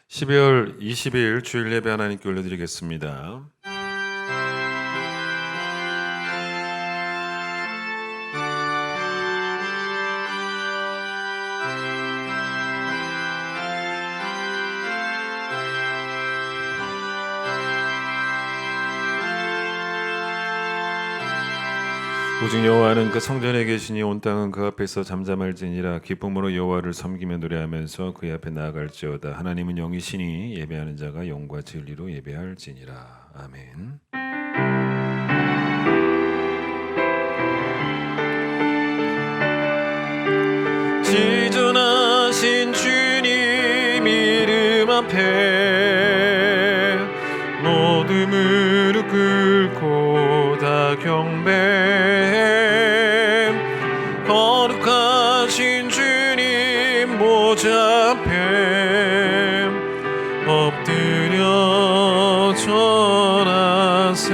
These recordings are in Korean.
12월 20일 주일 예배 하나님께 올려드리겠습니다. 오직 여호와는 그 성전에 계시니 온 땅은 그 앞에서 잠잠할지니라. 기쁨으로 여호와를 섬기며 노래하면서 그의 앞에 나아갈지어다. 하나님은 영이시니 예배하는 자가 영과 진리로 예배할지니라. 아멘. 지존하신 주님 이름 앞에 모두 무릎 꿇고 다 경배. 거룩하신 주님 보좌 앞에 엎드려 절하세.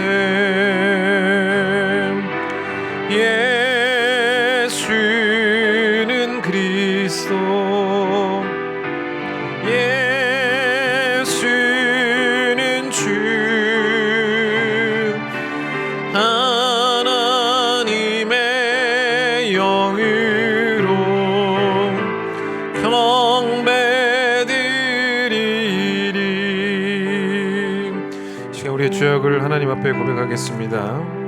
예수는 그리스도, 예수는 주, 하나님의 영으로 경배드리리. 시간 우리의 죄악을 하나님 앞에 고백하겠습니다.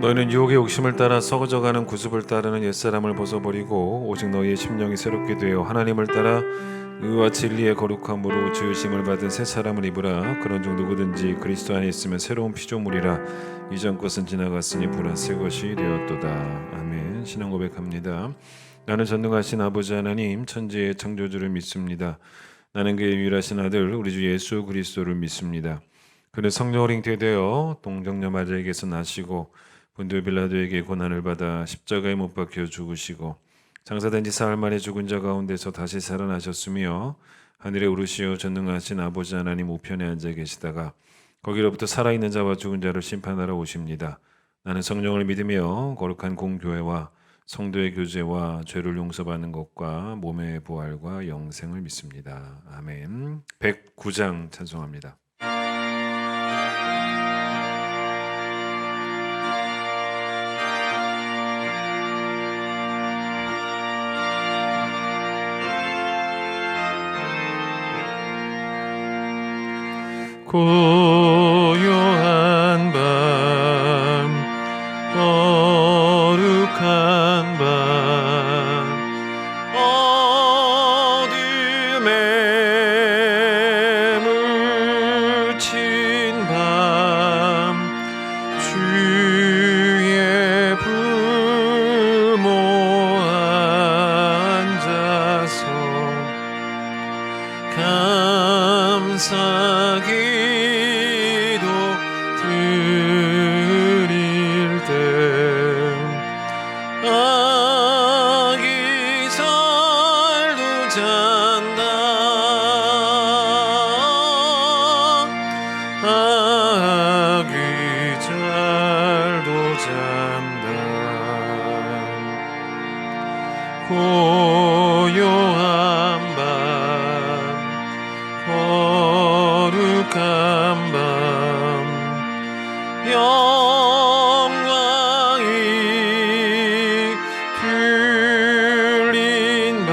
너희는 유혹의 욕심을 따라 썩어져가는 구습을 따르는 옛사람을 벗어버리고 오직 너희의 심령이 새롭게 되어 하나님을 따라 의와 진리의 거룩함으로 지으심을 받은 새 사람을 입으라. 그런즉 누구든지 그리스도 안에 있으면 새로운 피조물이라. 이전 것은 지나갔으니 보라 새 것이 되었도다. 아멘. 신앙 고백합니다. 나는 전능하신 아버지 하나님 천지의 창조주를 믿습니다. 나는 그의 유일하신 아들 우리 주 예수 그리스도를 믿습니다. 그는 성령으로 잉태되어 동정녀 마리아에게서 나시고 본디오 빌라도에게 고난을 받아 십자가에 못 박혀 죽으시고 장사된 지 사흘 만에 죽은 자 가운데서 다시 살아나셨으며 하늘에 오르시어 전능하신 아버지 하나님 우편에 앉아 계시다가 거기로부터 살아있는 자와 죽은 자를 심판하러 오십니다. 나는 성령을 믿으며 거룩한 공교회와 성도의 교제와 죄를 용서받는 것과 몸의 부활과 영생을 믿습니다. 아멘. 109장 찬송합니다. 고요한 밤, 거룩한 밤, 어둠에 묻힌 밤, 주의 부모 앉아서 감사기 드릴 때 아기 잘도 잔다. 아기 잘도 잔다. 고요한 밤, 거룩한 밤, 영광이 들린다.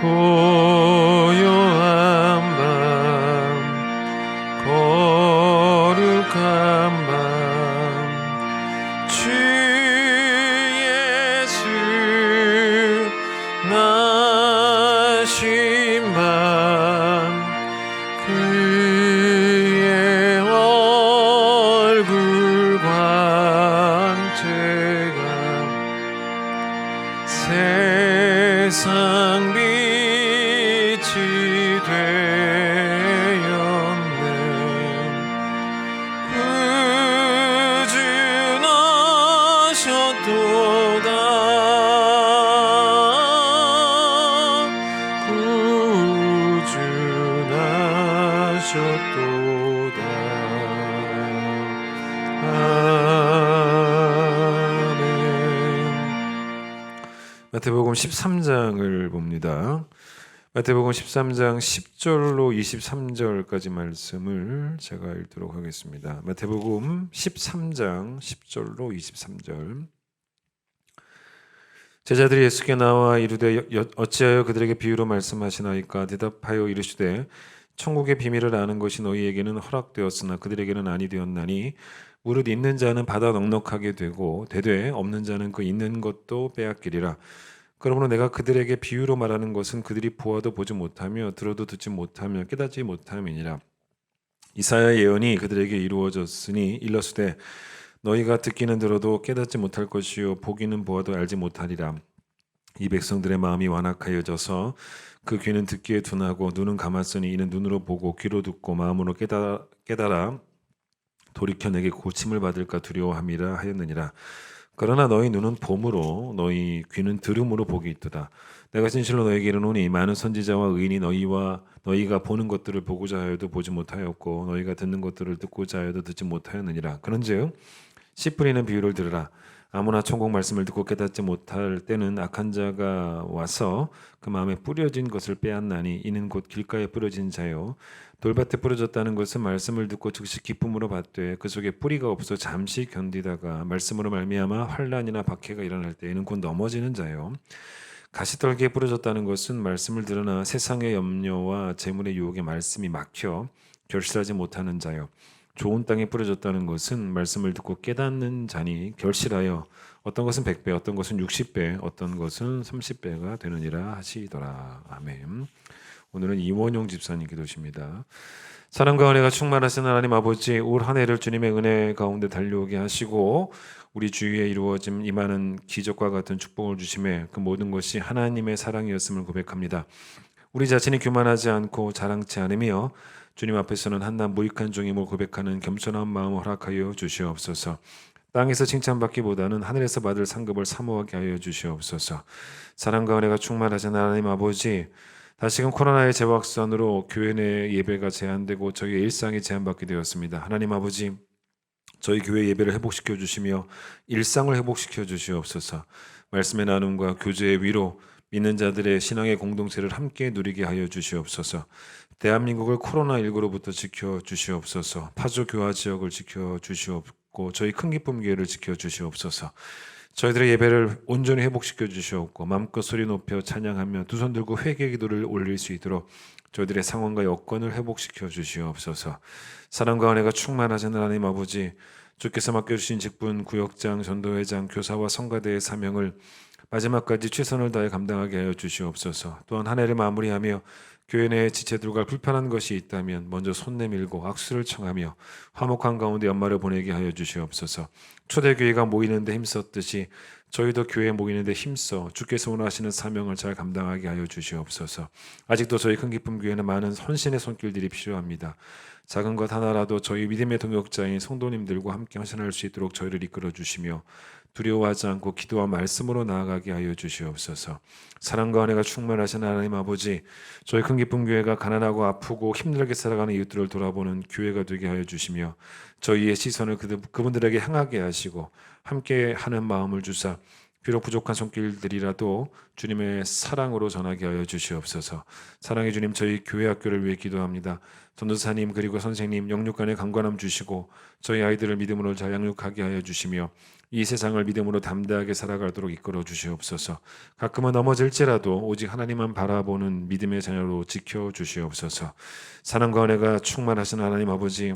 고요한 밤 거룩한 밤 주 예수 나신 밤 그의 얼굴 광채가 세상 빛이 되었네. 구주 나셨도다. 구주 나셨도다. 아멘. 마태복음 13장을 봅니다. 마태복음 13장 10절로 23절까지 말씀을 제가 읽도록 하겠습니다. 마태복음 13장 10절로 23절. 제자들이 예수께 나와 이르되 어찌하여 그들에게 비유로 말씀하시나이까? 대답하여 이르시되 천국의 비밀을 아는 것이 너희에게는 허락되었으나 그들에게는 아니 되었나니 무릇 있는 자는 받아 넉넉하게 되고 되되 없는 자는 그 있는 것도 빼앗기리라. 그러므로 내가 그들에게 비유로 말하는 것은 그들이 보아도 보지 못하며 들어도 듣지 못하며 깨닫지 못함이니라. 이사야 예언이 그들에게 이루어졌으니 일러스되 너희가 듣기는 들어도 깨닫지 못할 것이요 보기는 보아도 알지 못하리라. 이 백성들의 마음이 완악하여져서 그 귀는 듣기에 둔하고 눈은 감았으니 이는 눈으로 보고 귀로 듣고 마음으로 깨달아 돌이켜 내게 고침을 받을까 두려워함이라 하였느니라. 그러나 너희 눈은 봄으로 너희 귀는 들음으로 복이 있도다. 내가 진실로 너희에게 이르노니 많은 선지자와 의인이 너희가 보는 것들을 보고자 하여도 보지 못하였고 너희가 듣는 것들을 듣고자 하여도 듣지 못하였느니라. 그런즉 씨 뿌리는 비유를 들으라. 아무나 천국 말씀을 듣고 깨닫지 못할 때는 악한 자가 와서 그 마음에 뿌려진 것을 빼앗나니 이는 곧 길가에 뿌려진 자요 돌밭에 뿌려졌다는 것은 말씀을 듣고 즉시 기쁨으로 받되 그 속에 뿌리가 없어 잠시 견디다가 말씀으로 말미암아 환난이나 박해가 일어날 때에는 곧 넘어지는 자요 가시떨기에 뿌려졌다는 것은 말씀을 들으나 세상의 염려와 재물의 유혹에 말씀이 막혀 결실하지 못하는 자요 좋은 땅에 뿌려졌다는 것은 말씀을 듣고 깨닫는 자니 결실하여 어떤 것은 100배, 어떤 것은 60배, 어떤 것은 30배가 되느니라 하시더라. 아멘. 오늘은 이원용 집사님 기도십니다. 사랑과 은혜가 충만하신 하나님 아버지, 올 한 해를 주님의 은혜 가운데 달려오게 하시고 우리 주위에 이루어진 이 많은 기적과 같은 축복을 주심에 그 모든 것이 하나님의 사랑이었음을 고백합니다. 우리 자신이 교만하지 않고 자랑치 않으며 주님 앞에서는 한낱 무익한 종임을 고백하는 겸손한 마음을 허락하여 주시옵소서. 땅에서 칭찬받기보다는 하늘에서 받을 상급을 사모하게 하여 주시옵소서. 사랑과 은혜가 충만하신 하나님 아버지, 다시금 코로나의 재확산으로 교회 내 예배가 제한되고 저희의 일상이 제한받게 되었습니다. 하나님 아버지, 저희 교회 예배를 회복시켜 주시며 일상을 회복시켜 주시옵소서. 말씀의 나눔과 교제의 위로 믿는 자들의 신앙의 공동체를 함께 누리게 하여 주시옵소서. 대한민국을 코로나19로부터 지켜 주시옵소서. 파주 교화 지역을 지켜 주시옵고 저희 큰 기쁨 교회를 지켜 주시옵소서. 저희들의 예배를 온전히 회복시켜 주시옵고 마음껏 소리 높여 찬양하며 두 손 들고 회개 기도를 올릴 수 있도록 저희들의 상황과 여건을 회복시켜 주시옵소서. 사랑과 은혜가 충만하신 하나님 아버지, 주께서 맡겨주신 직분, 구역장, 전도회장, 교사와 성가대의 사명을 마지막까지 최선을 다해 감당하게 하여 주시옵소서. 또한 한 해를 마무리하며 교회 내에 지체들과 불편한 것이 있다면 먼저 손 내밀고 악수를 청하며 화목한 가운데 연말을 보내게 하여 주시옵소서. 초대교회가 모이는데 힘썼듯이 저희도 교회에 모이는데 힘써 주께서 원하시는 사명을 잘 감당하게 하여 주시옵소서. 아직도 저희 큰 기쁨 교회는 많은 헌신의 손길들이 필요합니다. 작은 것 하나라도 저희 믿음의 동역자인 성도님들과 함께 헌신할 수 있도록 저희를 이끌어 주시며 두려워하지 않고 기도와 말씀으로 나아가게 하여 주시옵소서. 사랑과 은혜가 충만하신 하나님 아버지, 저희 큰 기쁨 교회가 가난하고 아프고 힘들게 살아가는 이웃들을 돌아보는 교회가 되게 하여 주시며 저희의 시선을 그분들에게 향하게 하시고 함께 하는 마음을 주사 비록 부족한 손길들이라도 주님의 사랑으로 전하게 하여 주시옵소서. 사랑의 주님, 저희 교회 학교를 위해 기도합니다. 전도사님 그리고 선생님 영육간에 강건함 주시고 저희 아이들을 믿음으로 잘 양육하게 하여 주시며 이 세상을 믿음으로 담대하게 살아가도록 이끌어 주시옵소서. 가끔은 넘어질지라도 오직 하나님만 바라보는 믿음의 자녀로 지켜 주시옵소서. 사랑과 은혜가 충만하신 하나님 아버지,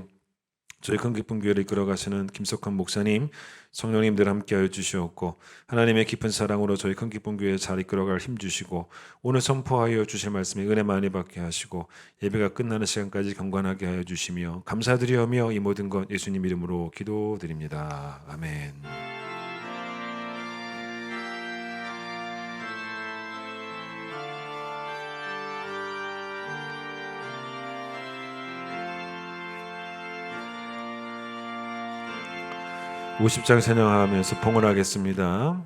저희 큰 기쁜 교회를 이끌어 가시는 김석환 목사님, 성령님들 함께하여 주시옵고 하나님의 깊은 사랑으로 저희 큰 기쁜 교회 잘 이끌어갈 힘 주시고 오늘 선포하여 주실 말씀에 은혜 많이 받게 하시고 예배가 끝나는 시간까지 경건하게 하여 주시며 감사드리오며 이 모든 것 예수님 이름으로 기도드립니다. 아멘. (50장) 찬양하면서 봉헌하겠습니다.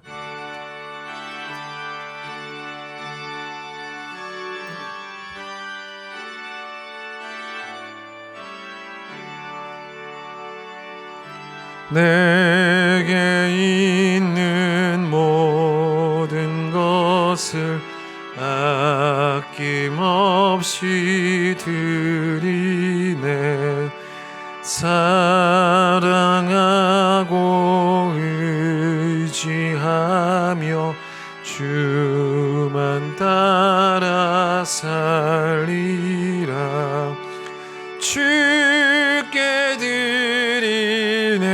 내게 있는 모든 것을 아낌없이 드리네. 사랑하고 의지하며 주만 따라 살리라. 주께 드리네.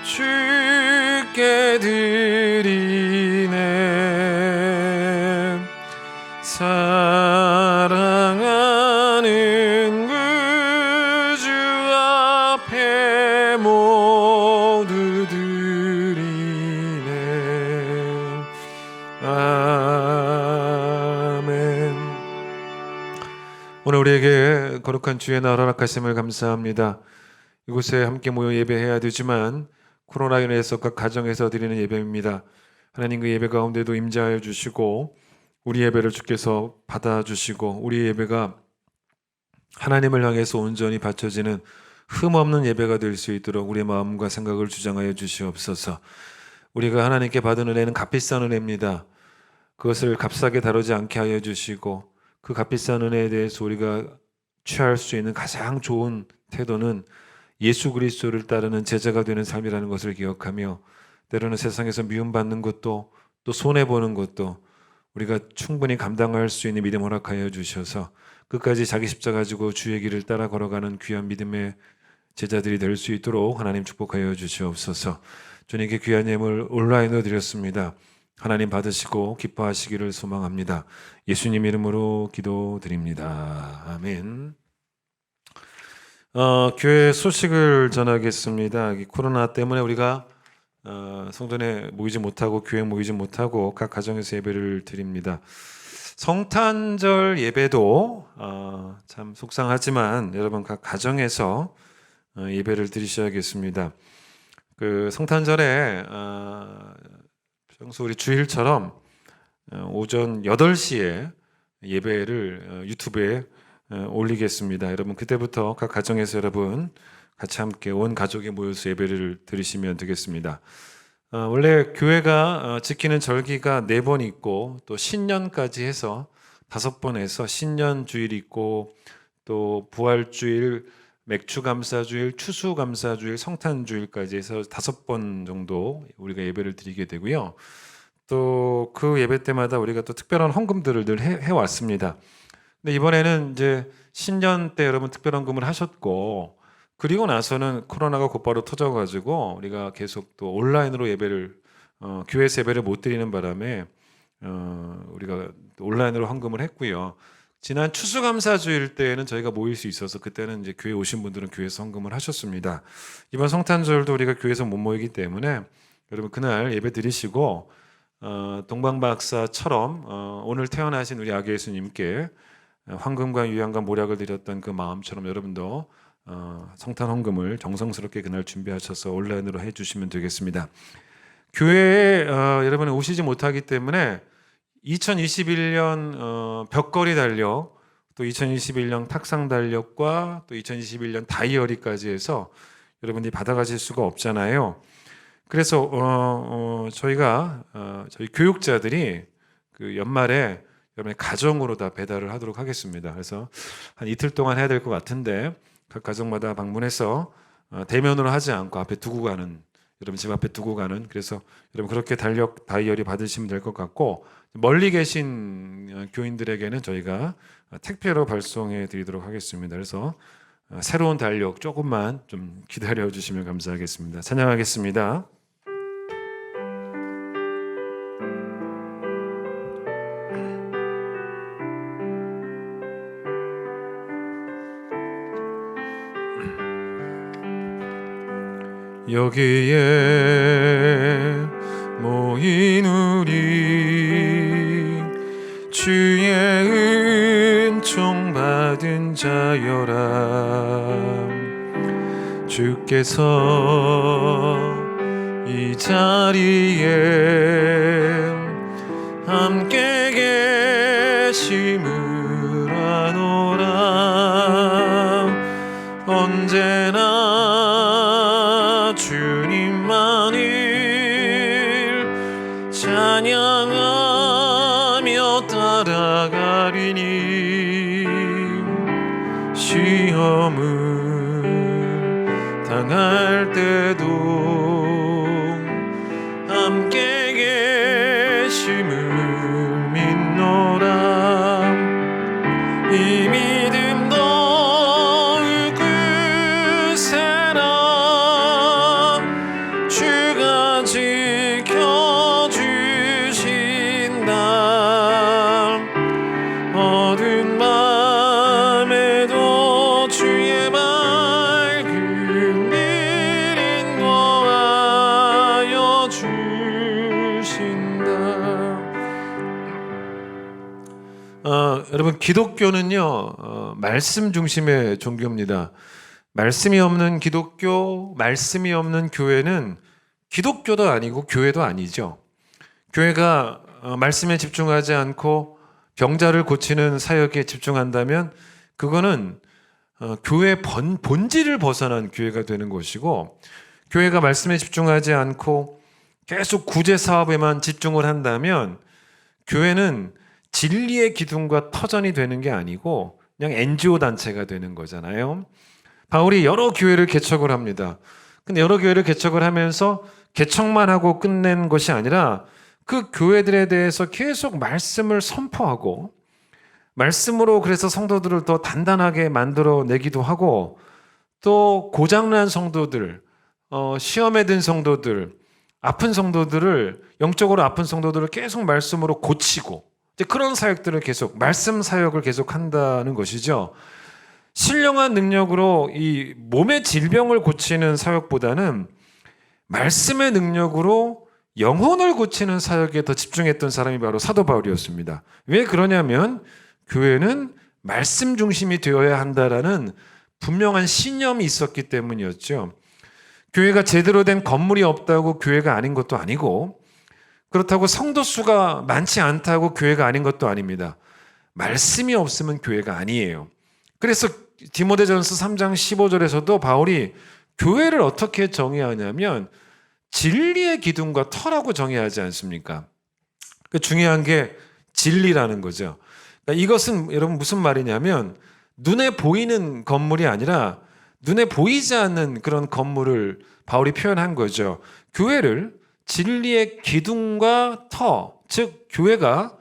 주께 드리네. 사랑하는 구주 앞에 모두 드리네. 아멘. 오늘 우리에게 거룩한 주의 날 허락하심을 감사합니다. 이곳에 함께 모여 예배해야 되지만 코로나로 인해서 각 가정에서 드리는 예배입니다. 하나님 그 예배 가운데도 임재하여 주시고 우리 예배를 주께서 받아주시고 우리 예배가 하나님을 향해서 온전히 바쳐지는 흠없는 예배가 될 수 있도록 우리의 마음과 생각을 주장하여 주시옵소서. 우리가 하나님께 받은 은혜는 값비싼 은혜입니다. 그것을 값싸게 다루지 않게 하여 주시고 그 값비싼 은혜에 대해서 우리가 취할 수 있는 가장 좋은 태도는 예수 그리스도를 따르는 제자가 되는 삶이라는 것을 기억하며 때로는 세상에서 미움받는 것도 또 손해보는 것도 우리가 충분히 감당할 수 있는 믿음 허락하여 주셔서 끝까지 자기 십자가 가지고 주의 길을 따라 걸어가는 귀한 믿음의 제자들이 될 수 있도록 하나님 축복하여 주시옵소서. 주님께 귀한 예물 온라인으로 드렸습니다. 하나님 받으시고 기뻐하시기를 소망합니다. 예수님 이름으로 기도드립니다. 아멘. 교회 소식을 전하겠습니다. 코로나 때문에 우리가 성전에 모이지 못하고 교회 모이지 못하고 각 가정에서 예배를 드립니다. 성탄절 예배도 참 속상하지만 여러분 각 가정에서 예배를 드리셔야겠습니다. 그 성탄절에 평소 우리 주일처럼 오전 8시에 예배를 유튜브에 올리겠습니다. 여러분 그때부터 각 가정에서 여러분 같이 함께 온 가족이 모여서 예배를 드리시면 되겠습니다. 원래 교회가 지키는 절기가 4번 있고 또 신년까지 해서 5번 해서 신년 주일 있고 또 부활주일, 맥주감사주일, 추수감사주일, 성탄주일까지 해서 5번 정도 우리가 예배를 드리게 되고요. 또 그 예배 때마다 우리가 또 특별한 헌금들을 늘 해왔습니다. 근데 이번에는 이제 신년 때 여러분 특별한 헌금을 하셨고 그리고 나서는 코로나가 곧바로 터져가지고 우리가 계속 또 온라인으로 예배를 교회에서 예배를 못 드리는 바람에 우리가 온라인으로 헌금을 했고요. 지난 추수감사주일 때에는 저희가 모일 수 있어서 그때는 이제 교회 오신 분들은 교회에서 헌금을 하셨습니다. 이번 성탄절도 우리가 교회에서 못 모이기 때문에 여러분 그날 예배 드리시고 동방박사처럼 오늘 태어나신 우리 아기 예수님께 황금과 유향과 모략을 드렸던 그 마음처럼 여러분도 성탄 헌금을 정성스럽게 그날 준비하셔서 온라인으로 해주시면 되겠습니다. 교회에 여러분이 오시지 못하기 때문에 2021년 벽걸이 달력, 또 2021년 탁상 달력과 또 2021년 다이어리까지 해서 여러분들이 받아가실 수가 없잖아요. 그래서 저희가 저희 교육자들이 그 연말에 여러분의 가정으로 다 배달을 하도록 하겠습니다. 그래서 한 이틀 동안 해야 될 것 같은데 각 가정마다 방문해서 대면으로 하지 않고 앞에 두고 가는, 여러분 집 앞에 두고 가는, 그래서 여러분 그렇게 달력 다이어리 받으시면 될 것 같고, 멀리 계신 교인들에게는 저희가 택배로 발송해 드리도록 하겠습니다. 그래서 새로운 달력 조금만 좀 기다려 주시면 감사하겠습니다. 찬양하겠습니다. 여기에 모인 우리 주의 은총 받은 자여라. 주께서 이 자리에 함께 계심을 아노라. 언제나 주님만을 찬양하며 따라가리니 시험을 당할 때도 함께 계심을 믿노라. 이 믿음 더욱 굳세라. 주가 지켜주신다. 어두운 밤에도 주의 밝은 빛 인도하여 주신다. 여러분, 기독교는요 말씀 중심의 종교입니다. 말씀이 없는 기독교, 말씀이 없는 교회는 기독교도 아니고 교회도 아니죠. 교회가 말씀에 집중하지 않고 병자를 고치는 사역에 집중한다면 그거는 교회의 본질을 벗어난 교회가 되는 것이고, 교회가 말씀에 집중하지 않고 계속 구제 사업에만 집중을 한다면 교회는 진리의 기둥과 터전이 되는 게 아니고 그냥 NGO 단체가 되는 거잖아요. 바울이 여러 교회를 개척을 합니다. 근데 여러 교회를 개척을 하면서 개척만 하고 끝낸 것이 아니라 그 교회들에 대해서 계속 말씀을 선포하고, 말씀으로 그래서 성도들을 더 단단하게 만들어 내기도 하고, 또 고장난 성도들, 시험에 든 성도들, 아픈 성도들을, 영적으로 아픈 성도들을 계속 말씀으로 고치고, 그런 사역들을 계속, 말씀 사역을 계속 한다는 것이죠. 신령한 능력으로 이 몸의 질병을 고치는 사역보다는 말씀의 능력으로 영혼을 고치는 사역에 더 집중했던 사람이 바로 사도 바울이었습니다. 왜 그러냐면 교회는 말씀 중심이 되어야 한다라는 분명한 신념이 있었기 때문이었죠. 교회가 제대로 된 건물이 없다고 교회가 아닌 것도 아니고, 그렇다고 성도 수가 많지 않다고 교회가 아닌 것도 아닙니다. 말씀이 없으면 교회가 아니에요. 그래서 디모데전서 3장 15절에서도 바울이 교회를 어떻게 정의하냐면 진리의 기둥과 터라고 정의하지 않습니까? 중요한 게 진리라는 거죠. 그러니까 이것은 여러분 무슨 말이냐면 눈에 보이는 건물이 아니라 눈에 보이지 않는 그런 건물을 바울이 표현한 거죠. 교회를 진리의 기둥과 터, 즉 교회가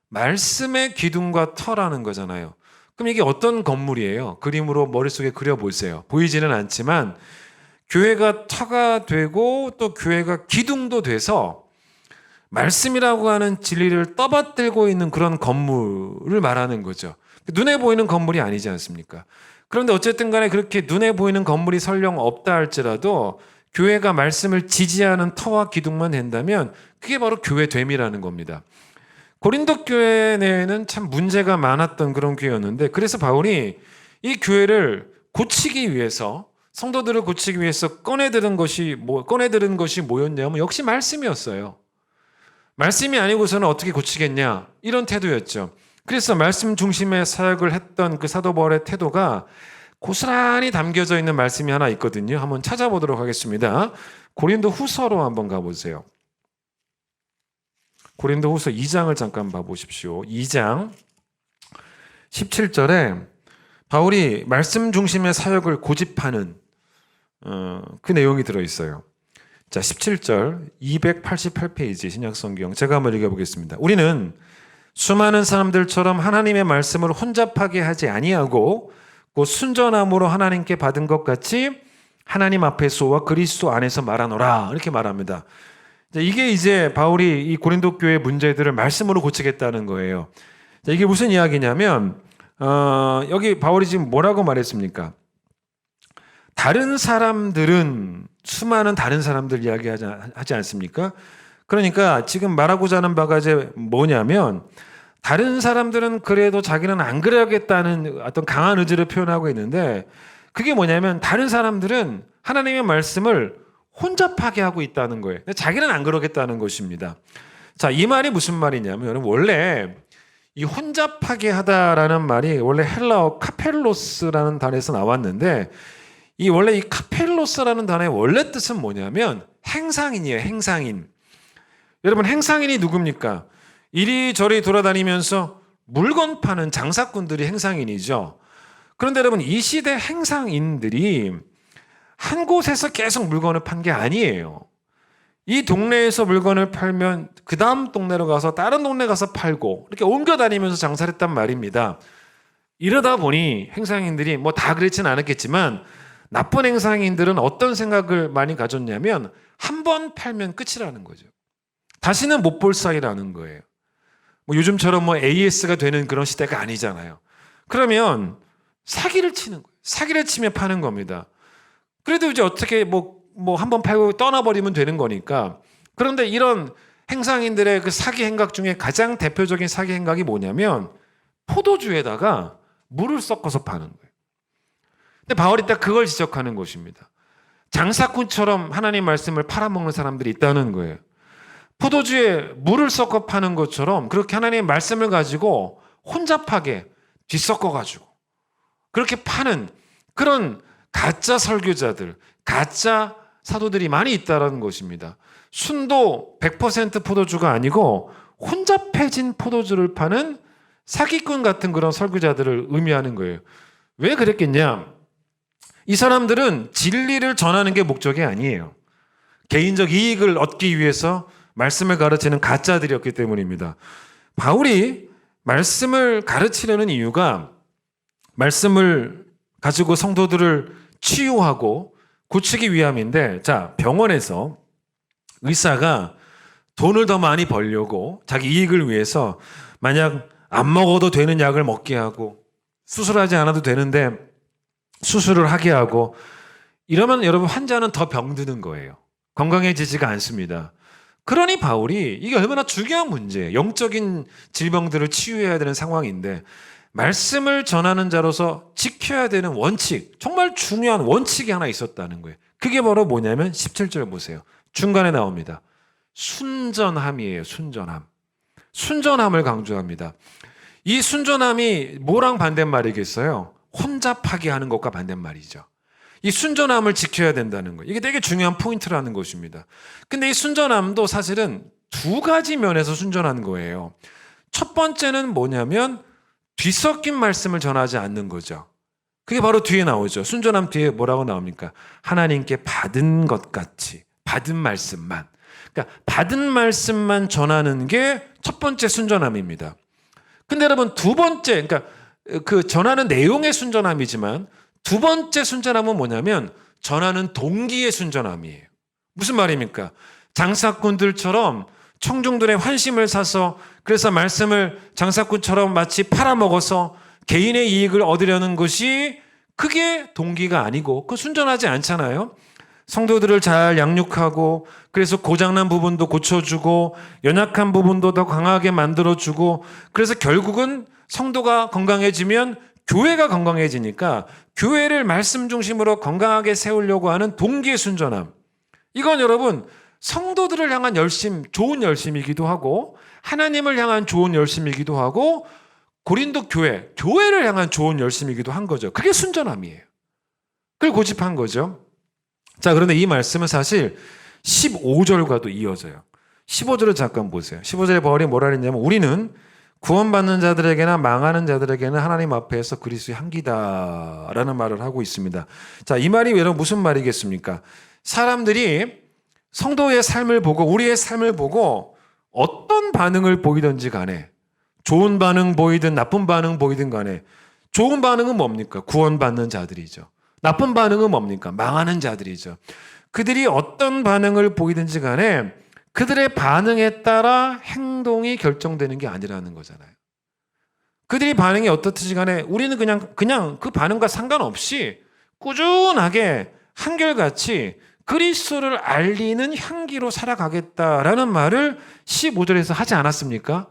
말씀의 기둥과 터라는 거잖아요. 그럼 이게 어떤 건물이에요? 그림으로 머릿속에 그려보세요. 보이지는 않지만 교회가 터가 되고 또 교회가 기둥도 돼서 말씀이라고 하는 진리를 떠받들고 있는 그런 건물을 말하는 거죠. 눈에 보이는 건물이 아니지 않습니까? 그런데 어쨌든 간에 그렇게 눈에 보이는 건물이 설령 없다 할지라도 교회가 말씀을 지지하는 터와 기둥만 된다면 그게 바로 교회됨이라는 겁니다. 고린도 교회 내에는 참 문제가 많았던 그런 교회였는데, 그래서 바울이 이 교회를 고치기 위해서, 성도들을 고치기 위해서 꺼내들은 것이 뭐였냐면 역시 말씀이었어요. 말씀이 아니고서는 어떻게 고치겠냐, 이런 태도였죠. 그래서 말씀 중심의 사역을 했던 그 사도 바울의 태도가 고스란히 담겨져 있는 말씀이 하나 있거든요. 한번 찾아보도록 하겠습니다. 고린도 후서로 한번 가보세요. 고린도 후서 2장을 잠깐 봐보십시오. 2장 17절에 바울이 말씀 중심의 사역을 고집하는 그 내용이 들어있어요. 자, 17절 288페이지 신약성경 제가 한번 읽어보겠습니다. 우리는 수많은 사람들처럼 하나님의 말씀을 혼잡하게 하지 아니하고 곧 순전함으로 하나님께 받은 것 같이 하나님 앞에서와 그리스도 안에서 말하노라 이렇게 말합니다. 이게 이제 바울이 이 고린도 교회 문제들을 말씀으로 고치겠다는 거예요. 자, 이게 무슨 이야기냐면 여기 바울이 지금 뭐라고 말했습니까? 다른 사람들은 수많은 다른 사람들 이야기하지 않습니까? 그러니까 지금 말하고자 하는 바가 이제 뭐냐면 다른 사람들은 그래도 자기는 안 그래야겠다는 어떤 강한 의지를 표현하고 있는데 그게 뭐냐면 다른 사람들은 하나님의 말씀을 혼잡하게 하고 있다는 거예요. 자기는 안 그러겠다는 것입니다. 자, 이 말이 무슨 말이냐면 여러분 원래 이 혼잡하게 하다라는 말이 원래 헬라어 카펠로스라는 단어에서 나왔는데 이 원래 이 카펠로스라는 단어의 원래 뜻은 뭐냐면 행상인이에요. 행상인. 여러분 행상인이 누굽니까? 이리저리 돌아다니면서 물건 파는 장사꾼들이 행상인이죠. 그런데 여러분 이 시대 행상인들이 한 곳에서 계속 물건을 판 게 아니에요. 이 동네에서 물건을 팔면 그 다음 동네로 가서 다른 동네 가서 팔고 이렇게 옮겨 다니면서 장사를 했단 말입니다. 이러다 보니 행상인들이 뭐 다 그렇진 않았겠지만 나쁜 행상인들은 어떤 생각을 많이 가졌냐면 한 번 팔면 끝이라는 거죠. 다시는 못 볼 사이라는 거예요. 뭐 요즘처럼 뭐 AS가 되는 그런 시대가 아니잖아요. 그러면 사기를 치는 거예요. 사기를 치며 파는 겁니다. 그래도 이제 어떻게 뭐 한 번 팔고 떠나버리면 되는 거니까. 그런데 이런 행상인들의 그 사기 행각 중에 가장 대표적인 사기 행각이 뭐냐면 포도주에다가 물을 섞어서 파는 거예요. 근데 바울이 딱 그걸 지적하는 것입니다. 장사꾼처럼 하나님 말씀을 팔아먹는 사람들이 있다는 거예요. 포도주에 물을 섞어 파는 것처럼 그렇게 하나님의 말씀을 가지고 혼잡하게 뒤섞어가지고 그렇게 파는 그런 가짜 설교자들, 가짜 사도들이 많이 있다는 것입니다. 순도 100% 포도주가 아니고 혼잡해진 포도주를 파는 사기꾼 같은 그런 설교자들을 의미하는 거예요. 왜 그랬겠냐? 이 사람들은 진리를 전하는 게 목적이 아니에요. 개인적 이익을 얻기 위해서 말씀을 가르치는 가짜들이었기 때문입니다. 바울이 말씀을 가르치려는 이유가 말씀을 가지고 성도들을 치유하고 고치기 위함인데, 자, 병원에서 의사가 돈을 더 많이 벌려고 자기 이익을 위해서 만약 안 먹어도 되는 약을 먹게 하고 수술하지 않아도 되는데 수술을 하게 하고 이러면 여러분 환자는 더 병드는 거예요. 건강해지지가 않습니다. 그러니 바울이 이게 얼마나 중요한 문제예요. 영적인 질병들을 치유해야 되는 상황인데 말씀을 전하는 자로서 지켜야 되는 원칙, 정말 중요한 원칙이 하나 있었다는 거예요. 그게 바로 뭐냐면 17절 보세요. 중간에 나옵니다. 순전함이에요. 순전함. 순전함을 강조합니다. 이 순전함이 뭐랑 반대말이겠어요? 혼잡하게 하는 것과 반대말이죠. 이 순전함을 지켜야 된다는 거예요. 이게 되게 중요한 포인트라는 것입니다. 근데 이 순전함도 사실은 두 가지 면에서 순전한 거예요. 첫 번째는 뭐냐면 뒤섞인 말씀을 전하지 않는 거죠. 그게 바로 뒤에 나오죠. 순전함 뒤에 뭐라고 나옵니까? 하나님께 받은 것 같이, 받은 말씀만. 그러니까 받은 말씀만 전하는 게 첫 번째 순전함입니다. 근데 여러분 두 번째, 그러니까 그 전하는 내용의 순전함이지만 두 번째 순전함은 뭐냐면 전하는 동기의 순전함이에요. 무슨 말입니까? 장사꾼들처럼 청중들의 환심을 사서 그래서 말씀을 장사꾼처럼 마치 팔아먹어서 개인의 이익을 얻으려는 것이 그게 동기가 아니고 그 순전하지 않잖아요. 성도들을 잘 양육하고 그래서 고장난 부분도 고쳐주고 연약한 부분도 더 강하게 만들어주고 그래서 결국은 성도가 건강해지면 교회가 건강해지니까 교회를 말씀 중심으로 건강하게 세우려고 하는 동기의 순전함. 이건 여러분 성도들을 향한 열심, 좋은 열심이기도 하고 하나님을 향한 좋은 열심이기도 하고 고린도 교회를 향한 좋은 열심이기도 한 거죠. 그게 순전함이에요. 그걸 고집한 거죠. 자, 그런데 이 말씀은 사실 15절과도 이어져요. 15절을 잠깐 보세요. 15절에 바울이 뭐라 그랬냐면 우리는 구원받는 자들에게나 망하는 자들에게는 하나님 앞에서 그리스도의 향기다라는 말을 하고 있습니다. 자, 이 말이 여러분 무슨 말이겠습니까? 사람들이 성도의 삶을 보고 우리의 삶을 보고 어떤 반응을 보이든지 간에 좋은 반응 보이든 나쁜 반응 보이든 간에 좋은 반응은 뭡니까? 구원받는 자들이죠. 나쁜 반응은 뭡니까? 망하는 자들이죠. 그들이 어떤 반응을 보이든지 간에 그들의 반응에 따라 행동이 결정되는 게 아니라는 거잖아요. 그들이 반응이 어떻든지 간에 우리는 그냥 그 반응과 상관없이 꾸준하게 한결같이 그리스도를 알리는 향기로 살아가겠다라는 말을 15절에서 하지 않았습니까?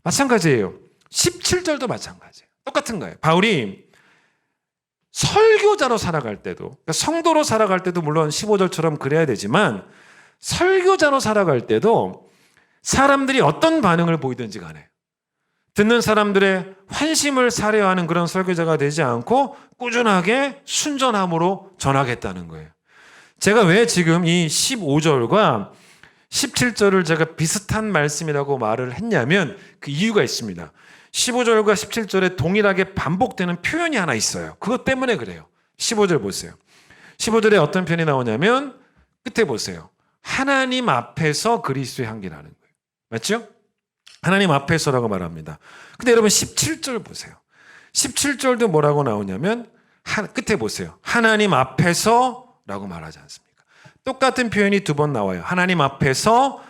마찬가지예요. 17절도 마찬가지예요. 똑같은 거예요. 바울이 설교자로 살아갈 때도, 그러니까 성도로 살아갈 때도 물론 15절처럼 그래야 되지만 설교자로 살아갈 때도 사람들이 어떤 반응을 보이든지 간에 듣는 사람들의 환심을 사려하는 그런 설교자가 되지 않고 꾸준하게 순전함으로 전하겠다는 거예요. 제가 왜 지금 이 15절과 17절을 제가 비슷한 말씀이라고 말을 했냐면 그 이유가 있습니다. 15절과 17절에 동일하게 반복되는 표현이 하나 있어요. 그것 때문에 그래요. 15절 보세요. 15절에 어떤 표현이 나오냐면 끝에 보세요. 하나님 앞에서 그리스도의 향기라는 거예요. 맞죠? 하나님 앞에서라고 말합니다. 근데 여러분 17절 보세요. 17절도 뭐라고 나오냐면 끝에 보세요. 하나님 앞에서라고 말하지 않습니까? 똑같은 표현이 두 번 나와요. 하나님 앞에서라는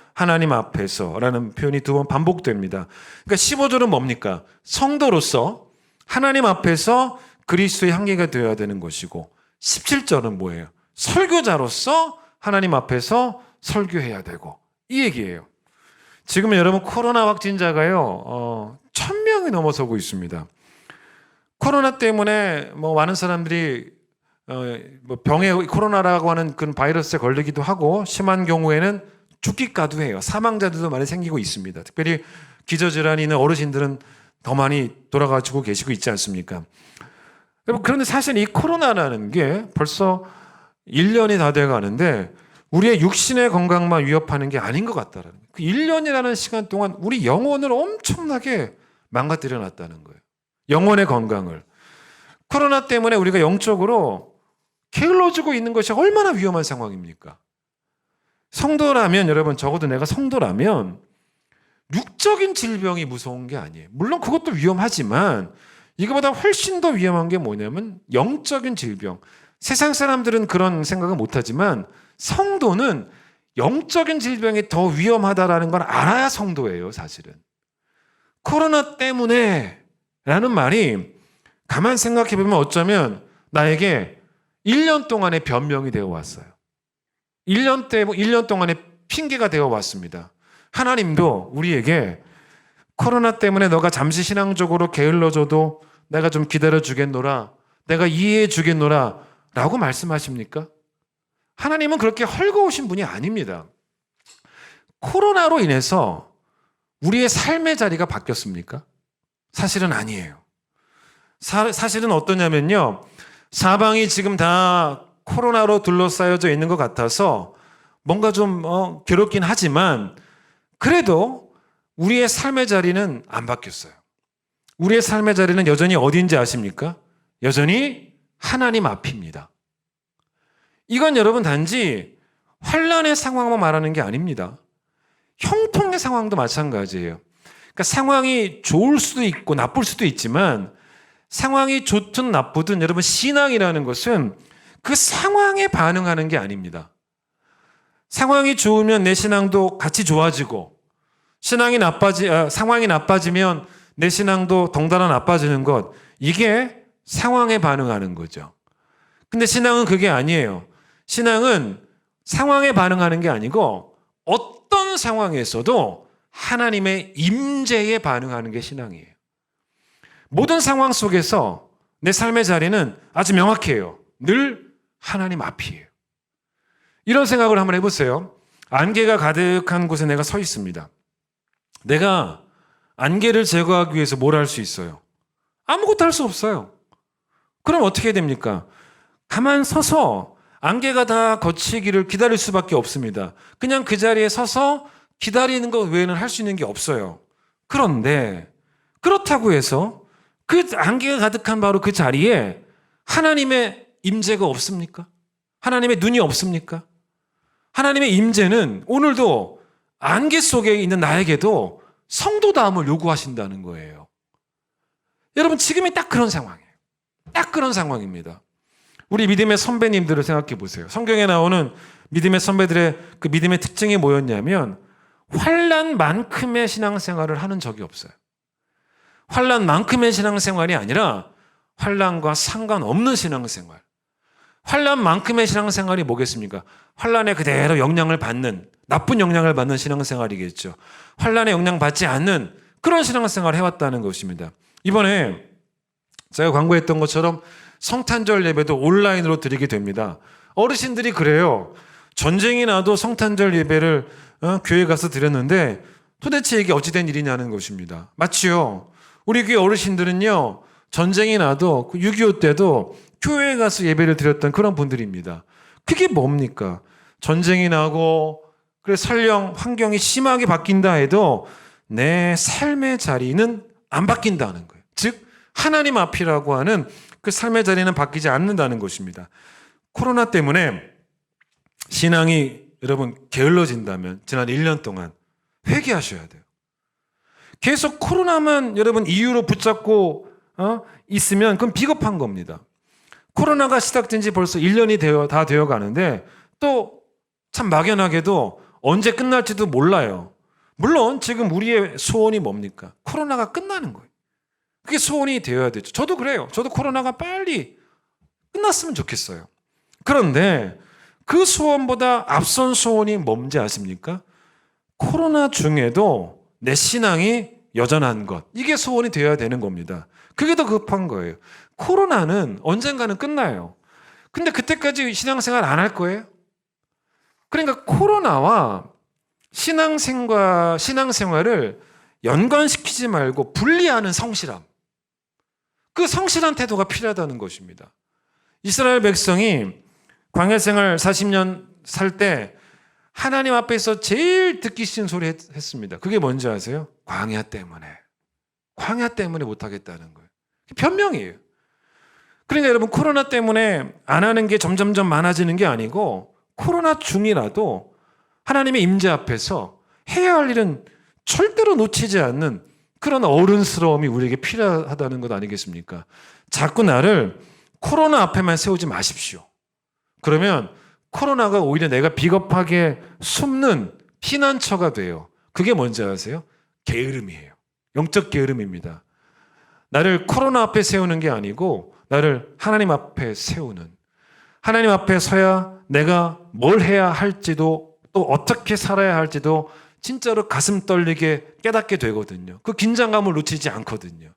표현이 두 번 반복됩니다. 그러니까 15절은 뭡니까? 성도로서 하나님 앞에서 그리스도의 향기가 되어야 되는 것이고 17절은 뭐예요? 설교자로서 하나님 앞에서 설교해야 되고 이 얘기예요. 지금 여러분 코로나 확진자가요 1000명이 넘어서고 있습니다. 코로나 때문에 많은 사람들이 코로나라고 하는 그 바이러스에 걸리기도 하고 심한 경우에는 죽기까지 해요. 사망자들도 많이 생기고 있습니다. 특별히 기저질환이 있는 어르신들은 더 많이 돌아가시고 계시고 있지 않습니까? 그런데 사실 이 코로나라는 게 벌써 1년이 다 돼가는데 우리의 육신의 건강만 위협하는 게 아닌 것 같다라는 거예요. 그 1년이라는 시간 동안 우리 영혼을 엄청나게 망가뜨려 놨다는 거예요. 영혼의 건강을. 코로나 때문에 우리가 영적으로 게을러지고 있는 것이 얼마나 위험한 상황입니까? 성도라면 여러분 적어도 내가 성도라면 육적인 질병이 무서운 게 아니에요. 물론 그것도 위험하지만 이거보다 훨씬 더 위험한 게 뭐냐면 영적인 질병. 세상 사람들은 그런 생각은 못하지만 성도는 영적인 질병이 더 위험하다라는 걸 알아야 성도예요, 사실은. 코로나 때문에 라는 말이 가만 생각해 보면 어쩌면 나에게 1년 동안의 변명이 되어 왔어요. 1년 동안의 핑계가 되어 왔습니다. 하나님도 우리에게 코로나 때문에 너가 잠시 신앙적으로 게을러져도 내가 좀 기다려 주겠노라, 내가 이해해 주겠노라 라고 말씀하십니까? 하나님은 그렇게 헐거우신 분이 아닙니다. 코로나로 인해서 우리의 삶의 자리가 바뀌었습니까? 사실은 아니에요. 사실은 어떠냐면요. 사방이 지금 다 코로나로 둘러싸여져 있는 것 같아서 뭔가 좀 괴롭긴 하지만 그래도 우리의 삶의 자리는 안 바뀌었어요. 우리의 삶의 자리는 여전히 어딘지 아십니까? 여전히 하나님 앞입니다. 이건 여러분 단지 환난의 상황만 말하는 게 아닙니다. 형통의 상황도 마찬가지예요. 그러니까 상황이 좋을 수도 있고 나쁠 수도 있지만 상황이 좋든 나쁘든 여러분 신앙이라는 것은 그 상황에 반응하는 게 아닙니다. 상황이 좋으면 내 신앙도 같이 좋아지고 상황이 나빠지면 내 신앙도 덩달아 나빠지는 것, 이게 상황에 반응하는 거죠. 근데 신앙은 그게 아니에요. 신앙은 상황에 반응하는 게 아니고 어떤 상황에서도 하나님의 임재에 반응하는 게 신앙이에요. 모든 상황 속에서 내 삶의 자리는 아주 명확해요. 늘 하나님 앞이에요. 이런 생각을 한번 해보세요. 안개가 가득한 곳에 내가 서 있습니다. 내가 안개를 제거하기 위해서 뭘 할 수 있어요? 아무것도 할 수 없어요. 그럼 어떻게 됩니까? 가만 서서 안개가 다 거치기를 기다릴 수밖에 없습니다. 그냥 그 자리에 서서 기다리는 것 외에는 할 수 있는 게 없어요. 그런데 그렇다고 해서 그 안개가 가득한 바로 그 자리에 하나님의 임재가 없습니까? 하나님의 눈이 없습니까? 하나님의 임재는 오늘도 안개 속에 있는 나에게도 성도다움을 요구하신다는 거예요. 여러분, 지금이 딱 그런 상황이에요. 딱 그런 상황입니다. 우리 믿음의 선배님들을 생각해 보세요. 성경에 나오는 믿음의 선배들의 그 믿음의 특징이 뭐였냐면 환난만큼의 신앙생활을 하는 적이 없어요. 환난만큼의 신앙생활이 아니라 환난과 상관없는 신앙생활. 환난만큼의 신앙생활이 뭐겠습니까? 환난에 그대로 영향을 받는, 나쁜 영향을 받는 신앙생활이겠죠. 환난에 영향받지 않는 그런 신앙생활을 해왔다는 것입니다. 이번에 제가 광고했던 것처럼 성탄절 예배도 온라인으로 드리게 됩니다. 어르신들이 그래요. 전쟁이 나도 성탄절 예배를 교회 가서 드렸는데 도대체 이게 어찌된 일이냐는 것입니다. 맞지요? 우리 교회 어르신들은요, 전쟁이 나도 6.25 때도 교회에 가서 예배를 드렸던 그런 분들입니다. 그게 뭡니까? 전쟁이 나고 그래 설령 환경이 심하게 바뀐다 해도 내 삶의 자리는 안 바뀐다는 거예요. 즉 하나님 앞이라고 하는 그 삶의 자리는 바뀌지 않는다는 것입니다. 코로나 때문에 신앙이 여러분 게을러진다면 지난 1년 동안 회개하셔야 돼요. 계속 코로나만 여러분 이유로 붙잡고 있으면 그건 비겁한 겁니다. 코로나가 시작된 지 벌써 1년이 다 되어 가는데 또 참 막연하게도 언제 끝날지도 몰라요. 물론 지금 우리의 소원이 뭡니까? 코로나가 끝나는 거예요. 그게 소원이 되어야 되죠. 저도 그래요. 저도 코로나가 빨리 끝났으면 좋겠어요. 그런데 그 소원보다 앞선 소원이 뭔지 아십니까? 코로나 중에도 내 신앙이 여전한 것. 이게 소원이 되어야 되는 겁니다. 그게 더 급한 거예요. 코로나는 언젠가는 끝나요. 근데 그때까지 신앙생활 안 할 거예요? 그러니까 코로나와 신앙생활을 연관시키지 말고 분리하는 성실함. 그 성실한 태도가 필요하다는 것입니다. 이스라엘 백성이 광야 생활 40년 살 때 하나님 앞에서 제일 듣기 싫은 소리 했습니다. 그게 뭔지 아세요? 광야 때문에 못하겠다는 거예요. 변명이에요. 그러니까 여러분 코로나 때문에 안 하는 게 점점점 많아지는 게 아니고 코로나 중이라도 하나님의 임재 앞에서 해야 할 일은 절대로 놓치지 않는 그런 어른스러움이 우리에게 필요하다는 것 아니겠습니까? 자꾸 나를 코로나 앞에만 세우지 마십시오. 그러면 코로나가 오히려 내가 비겁하게 숨는 피난처가 돼요. 그게 뭔지 아세요? 게으름이에요. 영적 게으름입니다. 나를 코로나 앞에 세우는 게 아니고 나를 하나님 앞에 세우는, 하나님 앞에 서야 내가 뭘 해야 할지도 또 어떻게 살아야 할지도 진짜로 가슴 떨리게 깨닫게 되거든요. 그 긴장감을 놓치지 않거든요.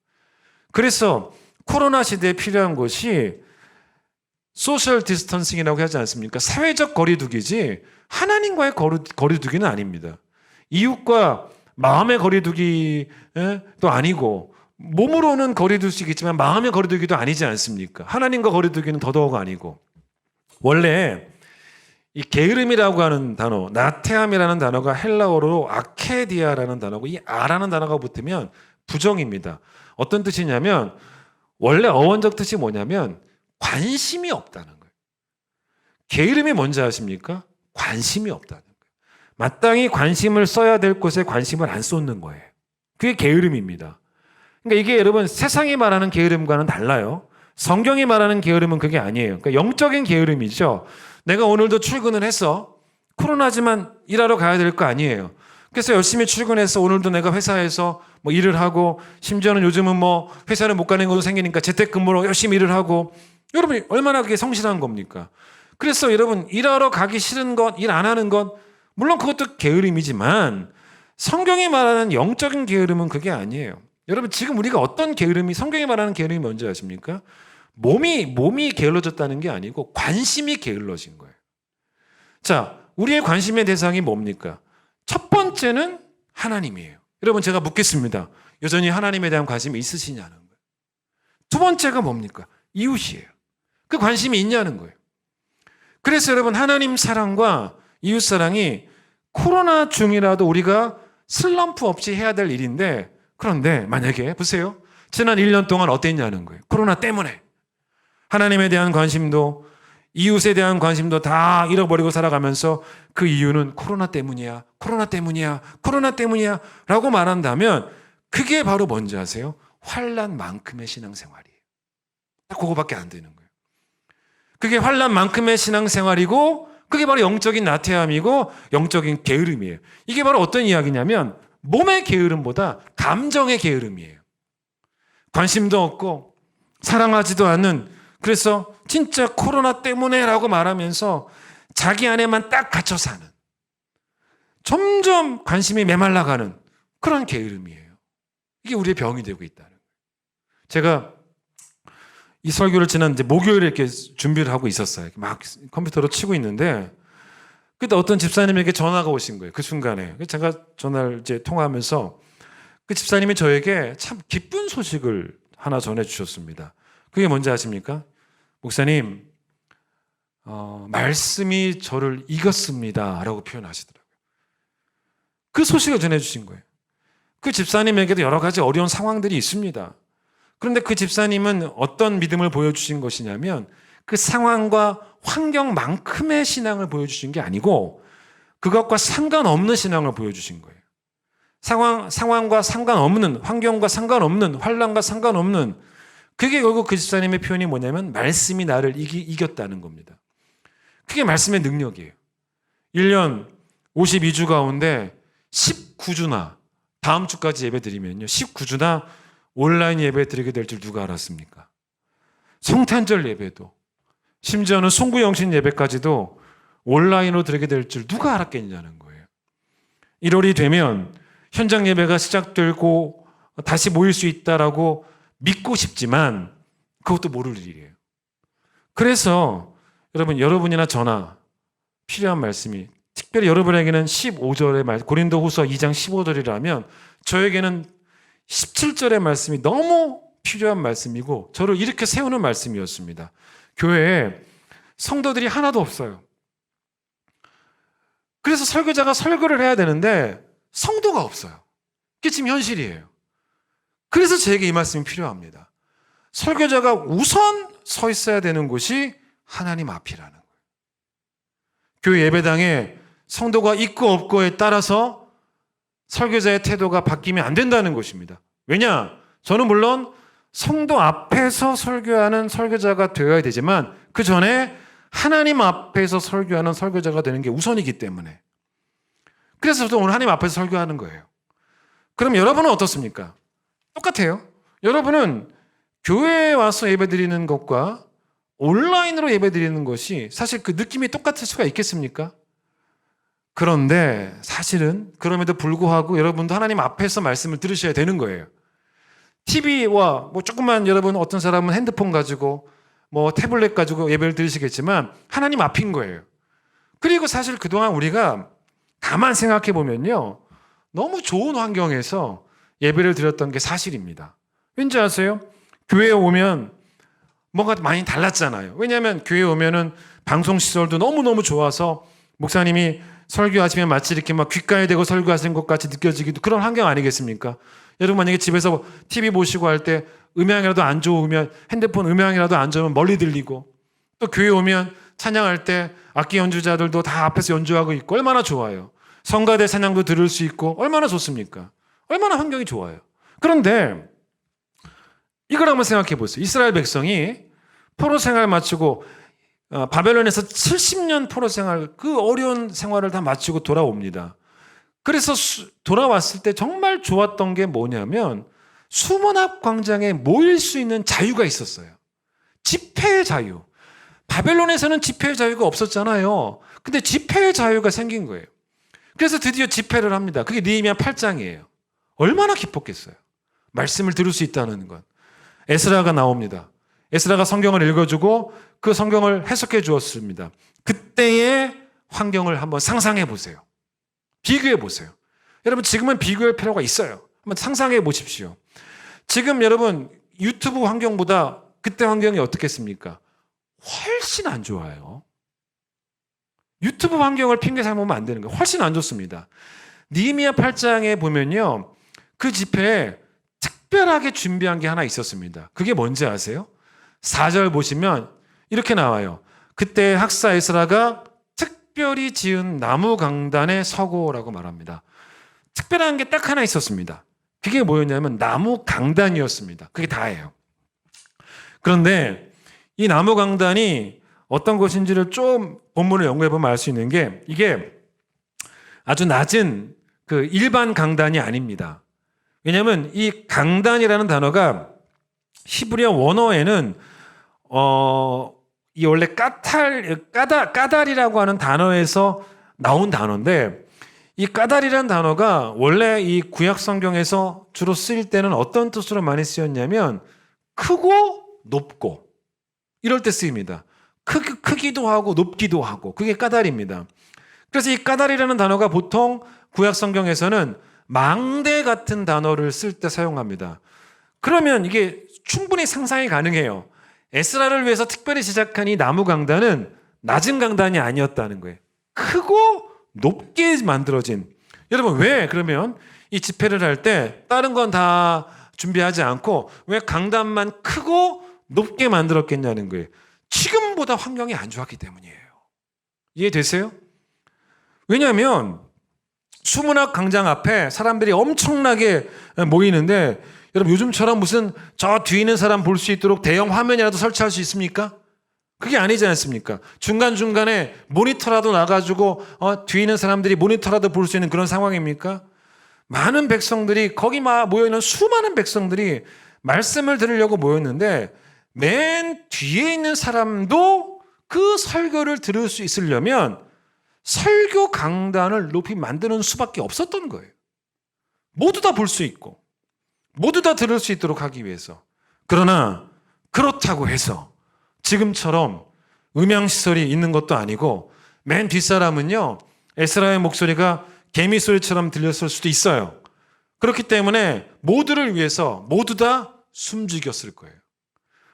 그래서 코로나 시대에 필요한 것이 소셜 디스턴싱이라고 하지 않습니까? 사회적 거리두기지 하나님과의 거리두기는 아닙니다. 이웃과 마음의 거리두기도 아니고 몸으로는 거리둘 수 있겠지만 마음의 거리두기도 아니지 않습니까? 하나님과 거리두기는 더더욱 아니고. 원래 이 게으름이라고 하는 단어, 나태함이라는 단어가 헬라어로 아케디아라는 단어고 이 아라는 단어가 붙으면 부정입니다. 어떤 뜻이냐면 원래 어원적 뜻이 뭐냐면 관심이 없다는 거예요. 게으름이 뭔지 아십니까? 관심이 없다는 거예요. 마땅히 관심을 써야 될 곳에 관심을 안 쏟는 거예요. 그게 게으름입니다. 그러니까 이게 여러분 세상이 말하는 게으름과는 달라요. 성경이 말하는 게으름은 그게 아니에요. 그러니까 영적인 게으름이죠. 내가 오늘도 출근을 했어. 코로나지만 일하러 가야 될 거 아니에요. 그래서 열심히 출근해서 오늘도 내가 회사에서 뭐 일을 하고 심지어는 요즘은 뭐 회사를 못 가는 것도 생기니까 재택근무로 열심히 일을 하고 여러분이 얼마나 그게 성실한 겁니까? 그래서 여러분 일하러 가기 싫은 것, 일 안 하는 것 물론 그것도 게으름이지만 성경이 말하는 영적인 게으름은 그게 아니에요. 여러분 지금 우리가 어떤 게으름이 성경이 말하는 게으름이 뭔지 아십니까? 몸이 게을러졌다는 게 아니고 관심이 게을러진 거예요. 자, 우리의 관심의 대상이 뭡니까? 첫 번째는 하나님이에요. 여러분 제가 묻겠습니다. 여전히 하나님에 대한 관심이 있으시냐는 거예요. 두 번째가 뭡니까? 이웃이에요. 그 관심이 있냐는 거예요. 그래서 여러분, 하나님 사랑과 이웃 사랑이 코로나 중이라도 우리가 슬럼프 없이 해야 될 일인데, 그런데 만약에 보세요. 지난 1년 동안 어땠냐는 거예요. 코로나 때문에 하나님에 대한 관심도 이웃에 대한 관심도 다 잃어버리고 살아가면서 그 이유는 코로나 때문이야, 코로나 때문이야, 코로나 때문이야 라고 말한다면 그게 바로 뭔지 아세요? 환난만큼의 신앙생활이에요. 그거밖에 안 되는 거예요. 그게 환난만큼의 신앙생활이고, 그게 바로 영적인 나태함이고 영적인 게으름이에요. 이게 바로 어떤 이야기냐면 몸의 게으름보다 감정의 게으름이에요. 관심도 없고 사랑하지도 않는, 그래서 진짜 코로나 때문에 라고 말하면서 자기 안에만 딱 갇혀 사는, 점점 관심이 메말라가는 그런 게으름이에요. 이게 우리의 병이 되고 있다는 거예요. 제가 이 설교를 지난 이제 목요일에 이렇게 준비를 하고 있었어요. 막 컴퓨터로 치고 있는데, 그때 어떤 집사님에게 전화가 오신 거예요. 그 순간에. 제가 전화를 이제 통화하면서 그 집사님이 저에게 참 기쁜 소식을 하나 전해주셨습니다. 그게 뭔지 아십니까? 목사님, 말씀이 저를 이겼습니다 라고 표현하시더라고요. 그 소식을 전해주신 거예요. 그 집사님에게도 여러 가지 어려운 상황들이 있습니다. 그런데 그 집사님은 어떤 믿음을 보여주신 것이냐면, 그 상황과 환경만큼의 신앙을 보여주신 게 아니고 그것과 상관없는 신앙을 보여주신 거예요. 상황과 상관없는, 환경과 상관없는, 환난과 상관없는, 그게 결국 그 집사님의 표현이 뭐냐면 말씀이 나를 이겼다는 겁니다. 그게 말씀의 능력이에요. 1년 52주 가운데 19주나 다음 주까지 예배 드리면요, 19주나 온라인 예배 드리게 될 줄 누가 알았습니까? 성탄절 예배도, 심지어는 송구영신 예배까지도 온라인으로 드리게 될 줄 누가 알았겠냐는 거예요. 1월이 되면 현장 예배가 시작되고 다시 모일 수 있다라고 믿고 싶지만 그것도 모를 일이에요. 그래서 여러분이나 저나 필요한 말씀이, 특별히 여러분에게는 15절의 말씀, 고린도후서 2장 15절이라면 저에게는 17절의 말씀이 너무 필요한 말씀이고 저를 이렇게 세우는 말씀이었습니다. 교회에 성도들이 하나도 없어요. 그래서 설교자가 설교를 해야 되는데 성도가 없어요. 그게 지금 현실이에요. 그래서 제게 이 말씀이 필요합니다. 설교자가 우선 서 있어야 되는 곳이 하나님 앞이라는 거예요. 교회 예배당에 성도가 있고 없고에 따라서 설교자의 태도가 바뀌면 안 된다는 것입니다. 왜냐? 저는 물론 성도 앞에서 설교하는 설교자가 되어야 되지만 그 전에 하나님 앞에서 설교하는 설교자가 되는 게 우선이기 때문에, 그래서 저도 오늘 하나님 앞에서 설교하는 거예요. 그럼 여러분은 어떻습니까? 똑같아요. 여러분은 교회에 와서 예배드리는 것과 온라인으로 예배드리는 것이 사실 그 느낌이 똑같을 수가 있겠습니까? 그런데 사실은 그럼에도 불구하고 여러분도 하나님 앞에서 말씀을 들으셔야 되는 거예요. TV와 조금만, 여러분 어떤 사람은 핸드폰 가지고 태블릿 가지고 예배를 드리시겠지만 하나님 앞인 거예요. 그리고 사실 그동안 우리가 가만 생각해 보면요, 너무 좋은 환경에서 예배를 드렸던 게 사실입니다. 왠지 아세요? 교회에 오면 뭔가 많이 달랐잖아요. 왜냐하면 교회에 오면은 방송 시설도 너무너무 좋아서 목사님이 설교하시면 마치 이렇게 막 귓가에 대고 설교하시는 것 같이 느껴지기도, 그런 환경 아니겠습니까? 여러분 만약에 집에서 TV 보시고 할 때 음향이라도 안 좋으면, 핸드폰 음향이라도 안 좋으면 멀리 들리고, 또 교회 오면 찬양할 때 악기 연주자들도 다 앞에서 연주하고 있고 얼마나 좋아요. 성가대 찬양도 들을 수 있고 얼마나 좋습니까? 얼마나 환경이 좋아요. 그런데 이걸 한번 생각해 보세요. 이스라엘 백성이 포로 생활 마치고 바벨론에서 70년 포로 생활, 그 어려운 생활을 다 마치고 돌아옵니다. 그래서 돌아왔을 때 정말 좋았던 게 뭐냐면 수문앞 광장에 모일 수 있는 자유가 있었어요. 집회의 자유. 바벨론에서는 집회의 자유가 없었잖아요. 근데 집회의 자유가 생긴 거예요. 그래서 드디어 집회를 합니다. 그게 느헤미야 8장이에요. 얼마나 기뻤겠어요. 말씀을 들을 수 있다는 건. 에스라가 나옵니다. 에스라가 성경을 읽어주고 그 성경을 해석해 주었습니다. 그때의 환경을 한번 상상해 보세요. 비교해 보세요. 여러분 지금은 비교할 필요가 있어요. 한번 상상해 보십시오. 지금 여러분 유튜브 환경보다 그때 환경이 어떻겠습니까? 훨씬 안 좋아요. 유튜브 환경을 핑계 삼으면 안 되는 거예요. 훨씬 안 좋습니다. 느헤미야 8장에 보면요, 그 집회에 특별하게 준비한 게 하나 있었습니다. 그게 뭔지 아세요? 4절 보시면 이렇게 나와요. 그때 학사 에스라가 특별히 지은 나무 강단에 서고라고 말합니다. 특별한 게 딱 하나 있었습니다. 그게 뭐였냐면 나무 강단이었습니다. 그게 다예요. 그런데 이 나무 강단이 어떤 것인지를 좀 본문을 연구해 보면 알 수 있는 게, 이게 아주 낮은 그 일반 강단이 아닙니다. 왜냐하면 이 강단이라는 단어가 히브리어 원어에는 이 원래 까달이라고 하는 단어에서 나온 단어인데, 이 까달이라는 단어가 원래 이 구약 성경에서 주로 쓰일 때는 어떤 뜻으로 많이 쓰였냐면 크고 높고 이럴 때 쓰입니다. 크기도 하고 높기도 하고, 그게 까달입니다. 그래서 이 까달이라는 단어가 보통 구약 성경에서는 망대 같은 단어를 쓸 때 사용합니다. 그러면 이게 충분히 상상이 가능해요. 에스라를 위해서 특별히 제작한 이 나무 강단은 낮은 강단이 아니었다는 거예요. 크고 높게 만들어진. 여러분, 왜 그러면 이 집회를 할 때 다른 건 다 준비하지 않고 왜 강단만 크고 높게 만들었겠냐는 거예요. 지금보다 환경이 안 좋았기 때문이에요. 이해되세요? 왜냐하면 수문학 광장 앞에 사람들이 엄청나게 모이는데, 여러분 요즘처럼 무슨 저 뒤에 있는 사람 볼 수 있도록 대형 화면이라도 설치할 수 있습니까? 그게 아니지 않습니까? 중간중간에 모니터라도 나가지고 뒤에 있는 사람들이 모니터라도 볼 수 있는 그런 상황입니까? 많은 백성들이, 거기 모여있는 수많은 백성들이 말씀을 들으려고 모였는데, 맨 뒤에 있는 사람도 그 설교를 들을 수 있으려면 설교 강단을 높이 만드는 수밖에 없었던 거예요. 모두 다 볼 수 있고 모두 다 들을 수 있도록 하기 위해서. 그러나 그렇다고 해서 지금처럼 음향시설이 있는 것도 아니고, 맨 뒷사람은요, 에스라의 목소리가 개미 소리처럼 들렸을 수도 있어요. 그렇기 때문에 모두를 위해서 모두 다 숨죽였을 거예요.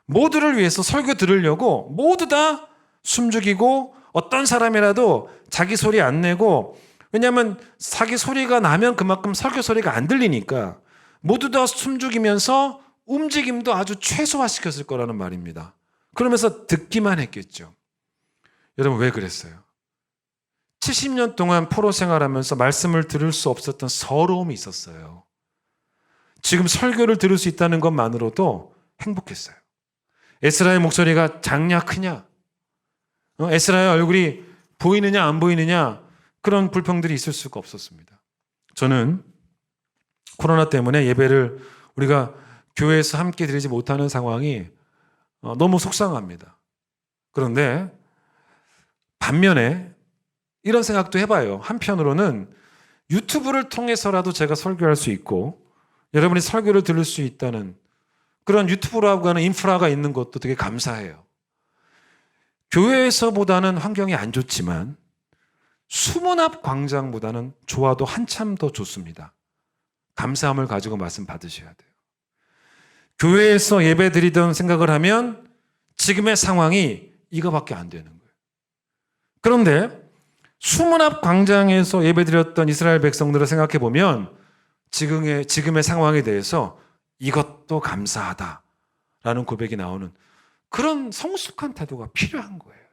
모두를 위해서 설교 들으려고 모두 다 숨죽이고, 어떤 사람이라도 자기 소리 안 내고, 왜냐하면 자기 소리가 나면 그만큼 설교 소리가 안 들리니까 모두 다 숨죽이면서 움직임도 아주 최소화시켰을 거라는 말입니다. 그러면서 듣기만 했겠죠. 여러분, 왜 그랬어요? 70년 동안 포로 생활하면서 말씀을 들을 수 없었던 서러움이 있었어요. 지금 설교를 들을 수 있다는 것만으로도 행복했어요. 에스라의 목소리가 작냐 크냐, 에스라의 얼굴이 보이느냐 안 보이느냐, 그런 불평들이 있을 수가 없었습니다. 저는 코로나 때문에 예배를 우리가 교회에서 함께 드리지 못하는 상황이 너무 속상합니다. 그런데 반면에 이런 생각도 해봐요. 한편으로는 유튜브를 통해서라도 제가 설교할 수 있고 여러분이 설교를 들을 수 있다는 그런 유튜브라고 하는 인프라가 있는 것도 되게 감사해요. 교회에서보다는 환경이 안 좋지만 수문 앞 광장보다는 좋아도 한참 더 좋습니다. 감사함을 가지고 말씀 받으셔야 돼요. 교회에서 예배 드리던 생각을 하면 지금의 상황이 이거밖에 안 되는 거예요. 그런데 수문 앞 광장에서 예배 드렸던 이스라엘 백성들을 생각해 보면 지금의 상황에 대해서 이것도 감사하다라는 고백이 나오는 그런 성숙한 태도가 필요한 거예요.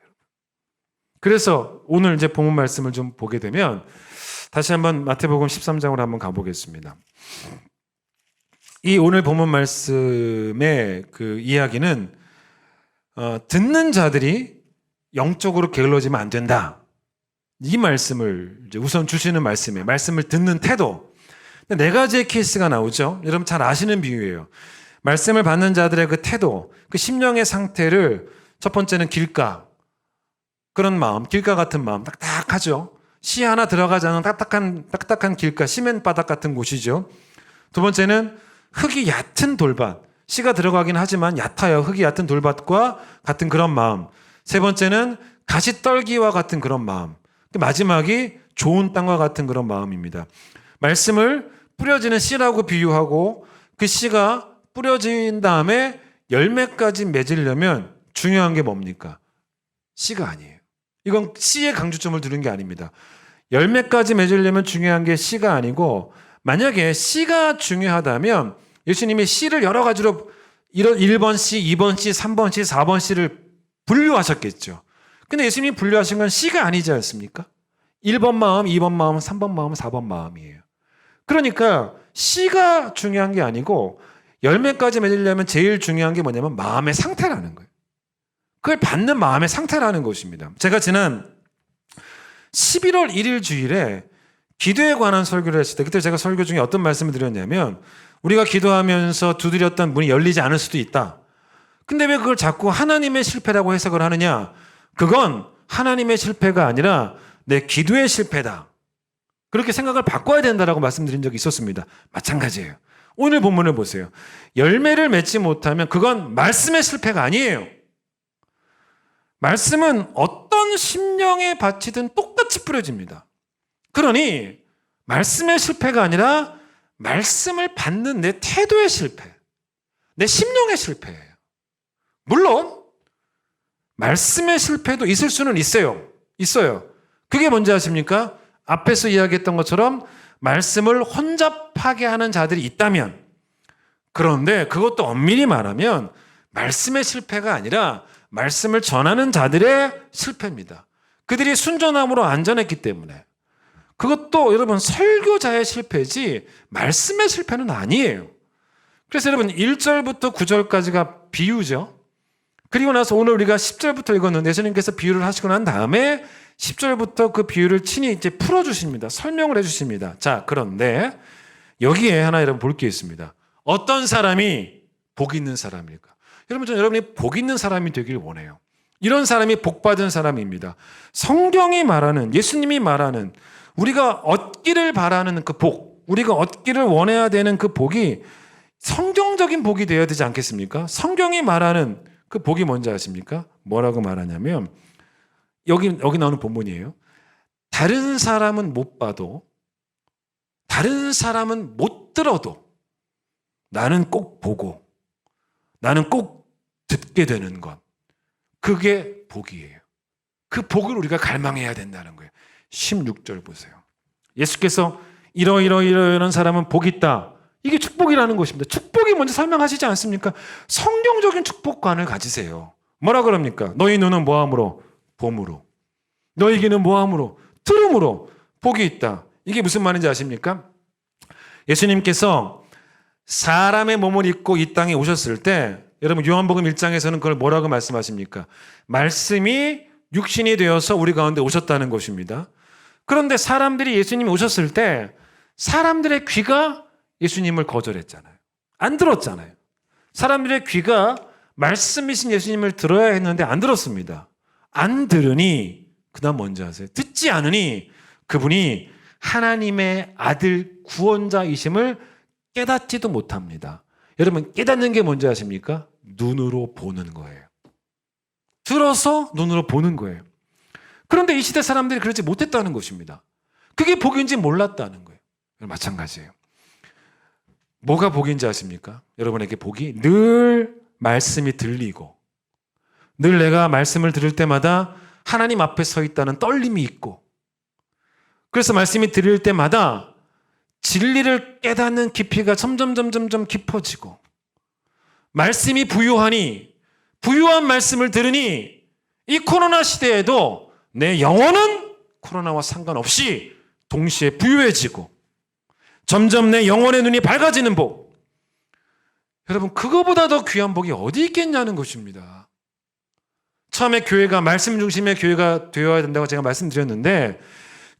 그래서 오늘 이제 본문 말씀을 좀 보게 되면 다시 한번 마태복음 13장으로 한번 가보겠습니다. 이 오늘 본문 말씀의 그 이야기는 듣는 자들이 영적으로 게을러지면 안 된다. 이 말씀을 이제 우선 주시는 말씀이에요. 말씀을 듣는 태도. 네 가지의 케이스가 나오죠. 여러분 잘 아시는 비유예요. 말씀을 받는 자들의 그 태도, 그 심령의 상태를 첫 번째는 길가. 그런 마음, 길가 같은 마음, 딱딱하죠. 씨 하나 들어가지 않은 딱딱한 길가, 시멘 바닥 같은 곳이죠. 두 번째는 흙이 얕은 돌밭. 씨가 들어가긴 하지만 얕아요. 흙이 얕은 돌밭과 같은 그런 마음. 세 번째는 가시떨기와 같은 그런 마음. 마지막이 좋은 땅과 같은 그런 마음입니다. 말씀을 뿌려지는 씨라고 비유하고, 그 씨가 뿌려진 다음에 열매까지 맺으려면 중요한 게 뭡니까? 씨가 아니에요. 이건 씨의 강조점을 두는 게 아닙니다. 열매까지 맺으려면 중요한 게 씨가 아니고, 만약에 씨가 중요하다면 예수님이 씨를 여러 가지로 이런 1번 씨, 2번 씨, 3번 씨, 4번 씨를 분류하셨겠죠. 근데 예수님이 분류하신 건 씨가 아니지 않습니까? 1번 마음, 2번 마음, 3번 마음, 4번 마음이에요. 그러니까 씨가 중요한 게 아니고 열매까지 맺으려면 제일 중요한 게 뭐냐면 마음의 상태라는 거예요. 그걸 받는 마음의 상태라는 것입니다. 제가 지난 11월 1일 주일에 기도에 관한 설교를 했을 때, 그때 제가 설교 중에 어떤 말씀을 드렸냐면, 우리가 기도하면서 두드렸던 문이 열리지 않을 수도 있다. 근데 왜 그걸 자꾸 하나님의 실패라고 해석을 하느냐? 그건 하나님의 실패가 아니라 내 기도의 실패다. 그렇게 생각을 바꿔야 된다라고 말씀드린 적이 있었습니다. 마찬가지예요. 오늘 본문을 보세요. 열매를 맺지 못하면 그건 말씀의 실패가 아니에요. 말씀은 어떤 심령의 밭이든 똑같이 뿌려집니다. 그러니 말씀의 실패가 아니라 말씀을 받는 내 태도의 실패, 내 심령의 실패예요. 물론 말씀의 실패도 있을 수는 있어요. 그게 뭔지 아십니까? 앞에서 이야기했던 것처럼 말씀을 혼잡하게 하는 자들이 있다면, 그런데 그것도 엄밀히 말하면 말씀의 실패가 아니라 말씀을 전하는 자들의 실패입니다. 그들이 순전함으로 안전했기 때문에. 그것도 여러분 설교자의 실패지 말씀의 실패는 아니에요. 그래서 여러분 1절부터 9절까지가 비유죠. 그리고 나서 오늘 우리가 10절부터 읽었는데 예수님께서 비유를 하시고 난 다음에 10절부터 그 비유를 친히 이제 풀어주십니다. 설명을 해주십니다. 자, 그런데 여기에 하나 여러분 볼 게 있습니다. 어떤 사람이 복 있는 사람일까? 여러분, 저는 여러분이 복 있는 사람이 되길 원해요. 이런 사람이 복 받은 사람입니다. 성경이 말하는, 예수님이 말하는, 우리가 얻기를 바라는 그 복, 우리가 얻기를 원해야 되는 그 복이 성경적인 복이 되어야 되지 않겠습니까? 성경이 말하는 그 복이 뭔지 아십니까? 뭐라고 말하냐면, 여기 나오는 본문이에요. 다른 사람은 못 봐도, 다른 사람은 못 들어도 나는 꼭 보고, 나는 꼭 듣게 되는 것. 그게 복이에요. 그 복을 우리가 갈망해야 된다는 거예요. 16절 보세요. 예수께서 이런 사람은 복이 있다. 이게 축복이라는 것입니다. 축복이 먼저 설명하시지 않습니까? 성경적인 축복관을 가지세요. 뭐라 그럽니까? 너희 눈은 뭐함으로? 봄으로. 너희 귀는 뭐함으로? 들음으로 복이 있다. 이게 무슨 말인지 아십니까? 예수님께서 사람의 몸을 입고 이 땅에 오셨을 때, 여러분 요한복음 1장에서는 그걸 뭐라고 말씀하십니까? 말씀이 육신이 되어서 우리 가운데 오셨다는 것입니다. 그런데 사람들이 예수님이 오셨을 때 사람들의 귀가 예수님을 거절했잖아요. 안 들었잖아요. 사람들의 귀가 말씀이신 예수님을 들어야 했는데 안 들었습니다. 안 들으니 그다음 뭔지 아세요? 듣지 않으니 그분이 하나님의 아들 구원자이심을 깨닫지도 못합니다. 여러분 깨닫는 게 뭔지 아십니까? 눈으로 보는 거예요. 들어서 눈으로 보는 거예요. 그런데 이 시대 사람들이 그러지 못했다는 것입니다. 그게 복인지 몰랐다는 거예요. 마찬가지예요. 뭐가 복인지 아십니까? 여러분에게 복이 늘 말씀이 들리고, 늘 내가 말씀을 들을 때마다 하나님 앞에 서 있다는 떨림이 있고, 그래서 말씀이 들릴 때마다 진리를 깨닫는 깊이가 점점 깊어지고, 말씀이 부유하니, 부유한 말씀을 들으니 이 코로나 시대에도 내 영혼은 코로나와 상관없이 동시에 부유해지고 점점 내 영혼의 눈이 밝아지는 복. 여러분 그거보다 더 귀한 복이 어디 있겠냐는 것입니다. 처음에 교회가 말씀 중심의 교회가 되어야 된다고 제가 말씀드렸는데,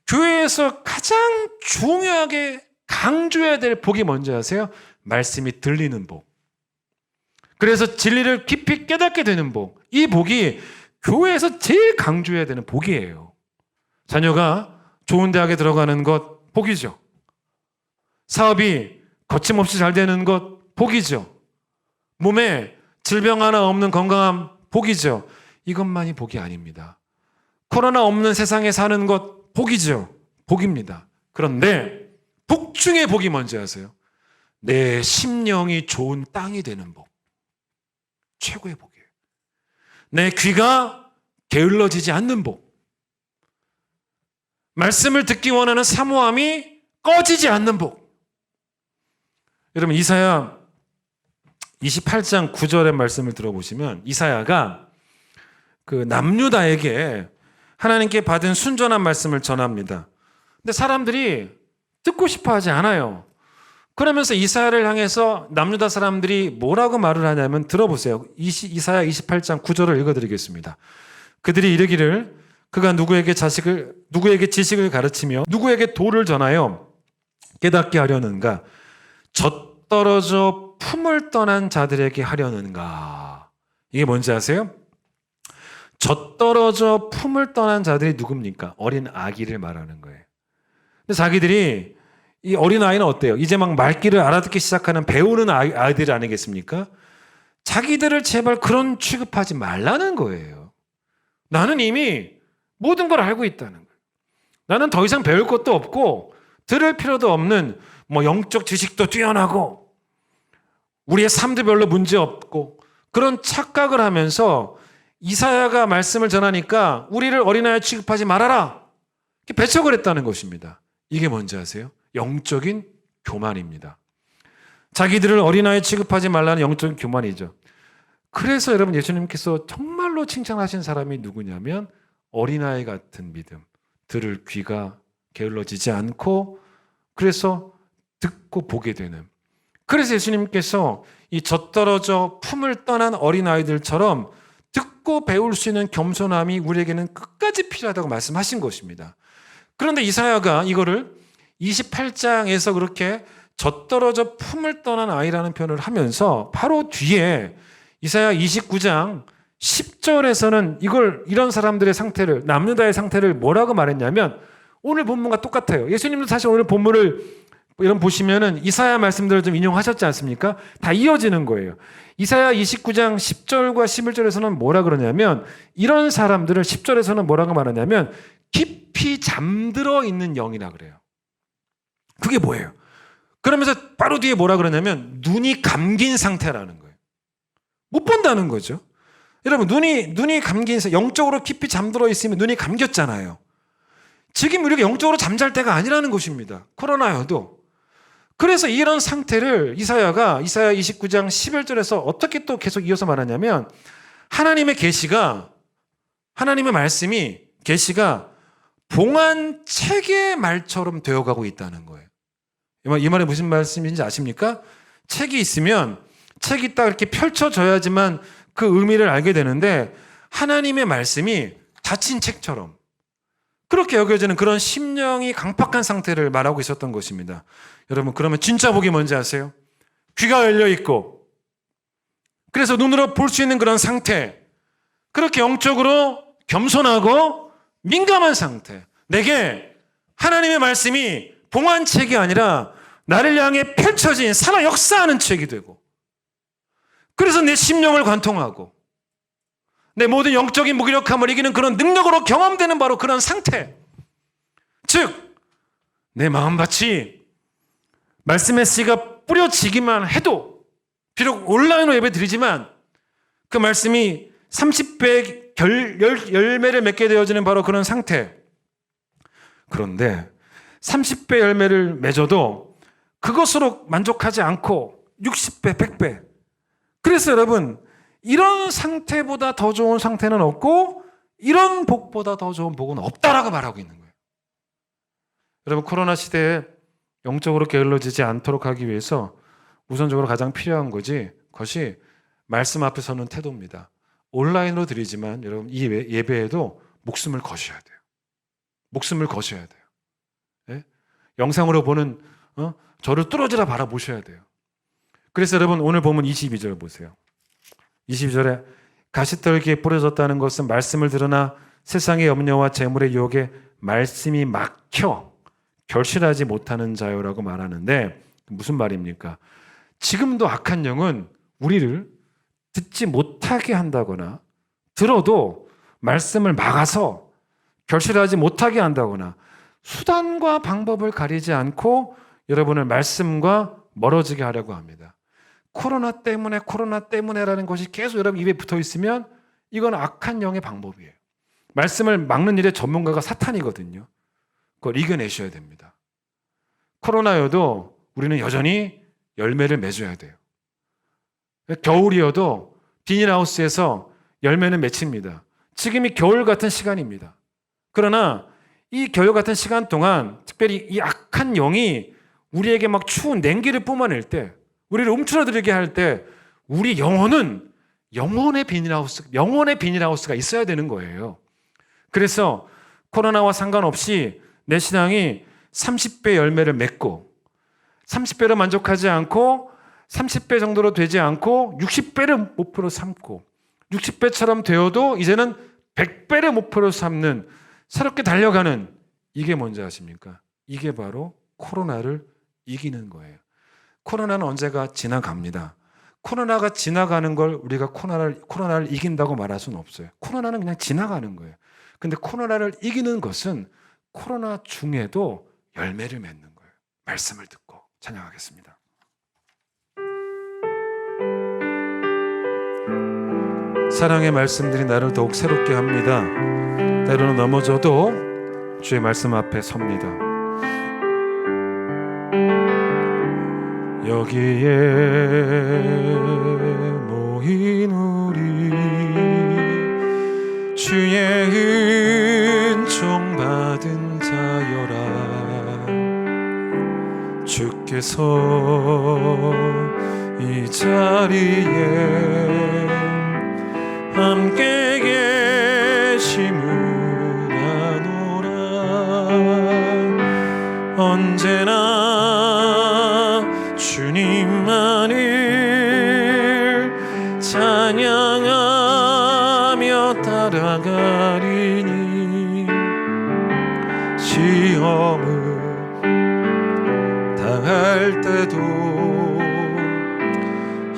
교회에서 가장 중요하게 강조해야 될 복이 뭔지 아세요? 말씀이 들리는 복. 그래서 진리를 깊이 깨닫게 되는 복. 이 복이 교회에서 제일 강조해야 되는 복이에요. 자녀가 좋은 대학에 들어가는 것 복이죠. 사업이 거침없이 잘 되는 것 복이죠. 몸에 질병 하나 없는 건강함 복이죠. 이것만이 복이 아닙니다. 코로나 없는 세상에 사는 것 복이죠. 복입니다. 그런데 복 중에 복이 뭔지 아세요? 내 심령이 좋은 땅이 되는 복. 최고의 복이에요. 내 귀가 게을러지지 않는 복. 말씀을 듣기 원하는 사모함이 꺼지지 않는 복. 여러분 이사야 28장 9절의 말씀을 들어보시면 이사야가 그 남유다에게 하나님께 받은 순전한 말씀을 전합니다. 근데 사람들이 듣고 싶어 하지 않아요. 그러면서 이사야를 향해서 남유다 사람들이 뭐라고 말을 하냐면 들어보세요. 이사야 28장 9절을 읽어드리겠습니다. 그들이 이르기를 그가 누구에게 지식을 가르치며 누구에게 도를 전하여 깨닫게 하려는가? 젖떨어져 품을 떠난 자들에게 하려는가? 이게 뭔지 아세요? 젖떨어져 품을 떠난 자들이 누굽니까? 어린 아기를 말하는 거예요. 근데 자기들이 이 어린 아이는 어때요? 이제 막 말귀를 알아듣기 시작하는 배우는 아이들 아니겠습니까? 자기들을 제발 그런 취급하지 말라는 거예요. 나는 이미 모든 걸 알고 있다는 거예요. 나는 더 이상 배울 것도 없고 들을 필요도 없는 뭐 영적 지식도 뛰어나고 우리의 삶도 별로 문제 없고 그런 착각을 하면서 이사야가 말씀을 전하니까 우리를 어린아이 취급하지 말아라. 이렇게 배척을 했다는 것입니다. 이게 뭔지 아세요? 영적인 교만입니다. 자기들을 어린아이 취급하지 말라는 영적인 교만이죠. 그래서 여러분 예수님께서 정말로 칭찬하신 사람이 누구냐면 어린아이 같은 믿음, 들을 귀가 게을러지지 않고 그래서 듣고 보게 되는. 그래서 예수님께서 이 젖떨어져 품을 떠난 어린아이들처럼 듣고 배울 수 있는 겸손함이 우리에게는 끝까지 필요하다고 말씀하신 것입니다. 그런데 이사야가 이거를 28장에서 그렇게 젖떨어져 품을 떠난 아이라는 표현을 하면서 바로 뒤에 이사야 29장 10절에서는 이런 사람들의 상태를, 남유다의 상태를 뭐라고 말했냐면 오늘 본문과 똑같아요. 예수님도 사실 오늘 본문을 이런 보시면은 이사야 말씀들을 좀 인용하셨지 않습니까? 다 이어지는 거예요. 이사야 29장 10절과 11절에서는 뭐라 그러냐면 이런 사람들을 10절에서는 뭐라고 말하냐면 깊이 잠들어 있는 영이라 그래요. 그게 뭐예요? 그러면서 바로 뒤에 뭐라 그러냐면 눈이 감긴 상태라는 거예요. 못 본다는 거죠. 여러분 눈이 감긴 영적으로 깊이 잠들어 있으면 눈이 감겼잖아요. 지금 우리가 영적으로 잠잘 때가 아니라는 것입니다. 코로나여도. 그래서 이런 상태를 이사야 29장 11절에서 어떻게 또 계속 이어서 말하냐면 하나님의 말씀이 계시가 봉한 책의 말처럼 되어가고 있다는 거예요. 이 말이 무슨 말씀인지 아십니까? 책이 있으면 책이 딱 이렇게 펼쳐져야지만 그 의미를 알게 되는데 하나님의 말씀이 닫힌 책처럼 그렇게 여겨지는 그런 심령이 강팍한 상태를 말하고 있었던 것입니다. 여러분 그러면 진짜 복이 뭔지 아세요? 귀가 열려 있고 그래서 눈으로 볼 수 있는 그런 상태, 그렇게 영적으로 겸손하고 민감한 상태, 내게 하나님의 말씀이 봉한 책이 아니라 나를 향해 펼쳐진 살아 역사하는 책이 되고 그래서 내 심령을 관통하고 내 모든 영적인 무기력함을 이기는 그런 능력으로 경험되는 바로 그런 상태. 즉, 내 마음밭이 말씀의 씨가 뿌려지기만 해도 비록 온라인으로 예배 드리지만 그 말씀이 30배 열매를 맺게 되어지는 바로 그런 상태. 그런데 30배 열매를 맺어도 그것으로 만족하지 않고 60배, 100배. 그래서 여러분 이런 상태보다 더 좋은 상태는 없고 이런 복보다 더 좋은 복은 없다라고 말하고 있는 거예요. 여러분 코로나 시대에 영적으로 게을러지지 않도록 하기 위해서 우선적으로 가장 필요한 것이 말씀 앞에 서는 태도입니다. 온라인으로 드리지만 여러분 이 예배에도 목숨을 거셔야 돼요. 목숨을 거셔야 돼요. 예? 영상으로 보는 저를 뚫어지라 바라보셔야 돼요. 그래서 여러분 오늘 보면 22절 보세요. 22절에 가시떨기에 뿌려졌다는 것은 말씀을 들으나 세상의 염려와 재물의 유혹에 말씀이 막혀 결실하지 못하는 자요라고 말하는데 무슨 말입니까? 지금도 악한 영은 우리를 듣지 못하게 한다거나 들어도 말씀을 막아서 결실하지 못하게 한다거나 수단과 방법을 가리지 않고 여러분을 말씀과 멀어지게 하려고 합니다. 코로나 때문에라는 것이 계속 여러분 입에 붙어 있으면 이건 악한 영의 방법이에요. 말씀을 막는 일의 전문가가 사탄이거든요. 그걸 이겨내셔야 됩니다. 코로나여도 우리는 여전히 열매를 맺어야 돼요. 겨울이어도 비닐하우스에서 열매는 맺힙니다. 지금이 겨울 같은 시간입니다. 그러나 이 겨울 같은 시간 동안 특별히 이 악한 영이 우리에게 막 추운 냉기를 뿜어낼 때, 우리를 움츠러들게 할 때 우리 영혼은 영혼의 비닐하우스가 있어야 되는 거예요. 그래서 코로나와 상관없이 내 신앙이 30배 열매를 맺고 30배로 만족하지 않고 30배 정도로 되지 않고 60배를 목표로 삼고 60배처럼 되어도 이제는 100배를 목표로 삼는 새롭게 달려가는, 이게 뭔지 아십니까? 이게 바로 코로나를 이기는 거예요. 코로나는 언제가 지나갑니다. 코로나가 지나가는 걸 우리가 코로나를 이긴다고 말할 수는 없어요. 코로나는 그냥 지나가는 거예요. 근데 코로나를 이기는 것은 코로나 중에도 열매를 맺는 거예요. 말씀을 듣고 찬양하겠습니다. 사랑의 말씀들이 나를 더욱 새롭게 합니다. 때로는 넘어져도 주의 말씀 앞에 섭니다. 여기에 모인 우리 주의 은총 받은 자여라. 주께서 이 자리에 함께 계심을 아노라. 언제나 주님만을 찬양하며 따라가리니 시험을 당할 때도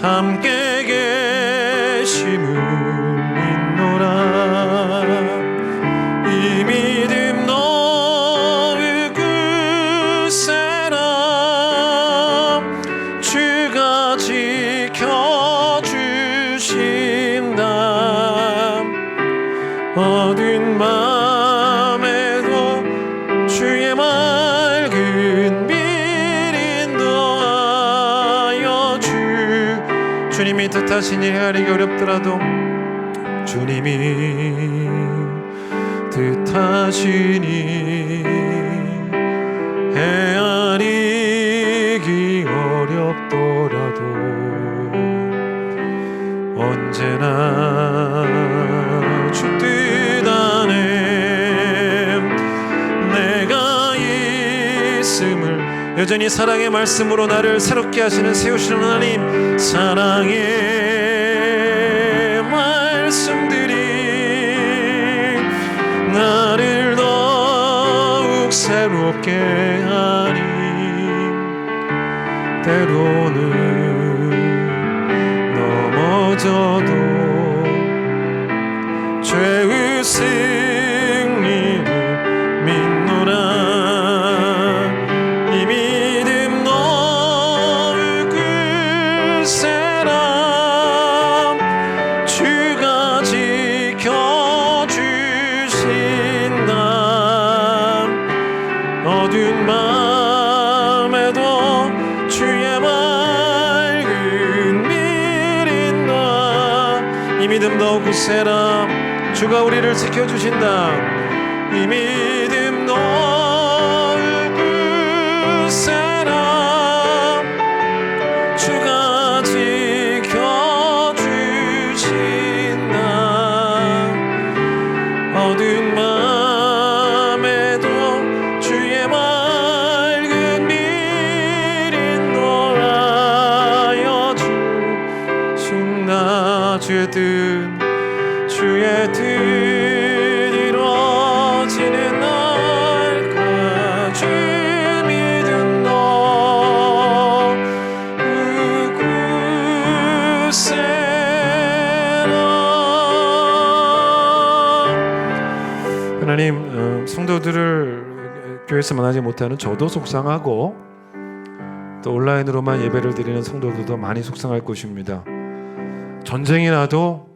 함께 계심을 이 믿음 너를 굳세라. 주가 지켜주신다. 어두운 밤에도 주의 맑은 빛 인도하여 주님이 뜻하시니 헤아리기 어렵더라도 주님이 뜻하시니 헤아리기 어렵더라도 언제나 주 뜻 안에 내가 있음을, 여전히 사랑의 말씀으로 나를 새롭게 하시는 세우시는 하나님, 사랑의 말씀들이 나를 더욱 새롭게 하니 때로는 넘어져도 죄의 승리를 믿노라. 이 믿음 너를 굳세라. 주가 지켜주신다. 어두운 밤에도 주의 맑은 빛 인도하. 이 믿음 더욱 굳세라. 주가 우리를 지켜주신다. 이 믿음 너를 굳세라. 주가 지켜주신다. 어두운 밤에도 주의 맑은 빛 인도하여 주신다. 주의 뜻 이루어지는 날까지 믿음 너를 굳세라. 하나님, 성도들을 교회에서 만나지 못하는 저도 속상하고 또 온라인으로만 예배를 드리는 성도들도 많이 속상할 것입니다. 전쟁이 나도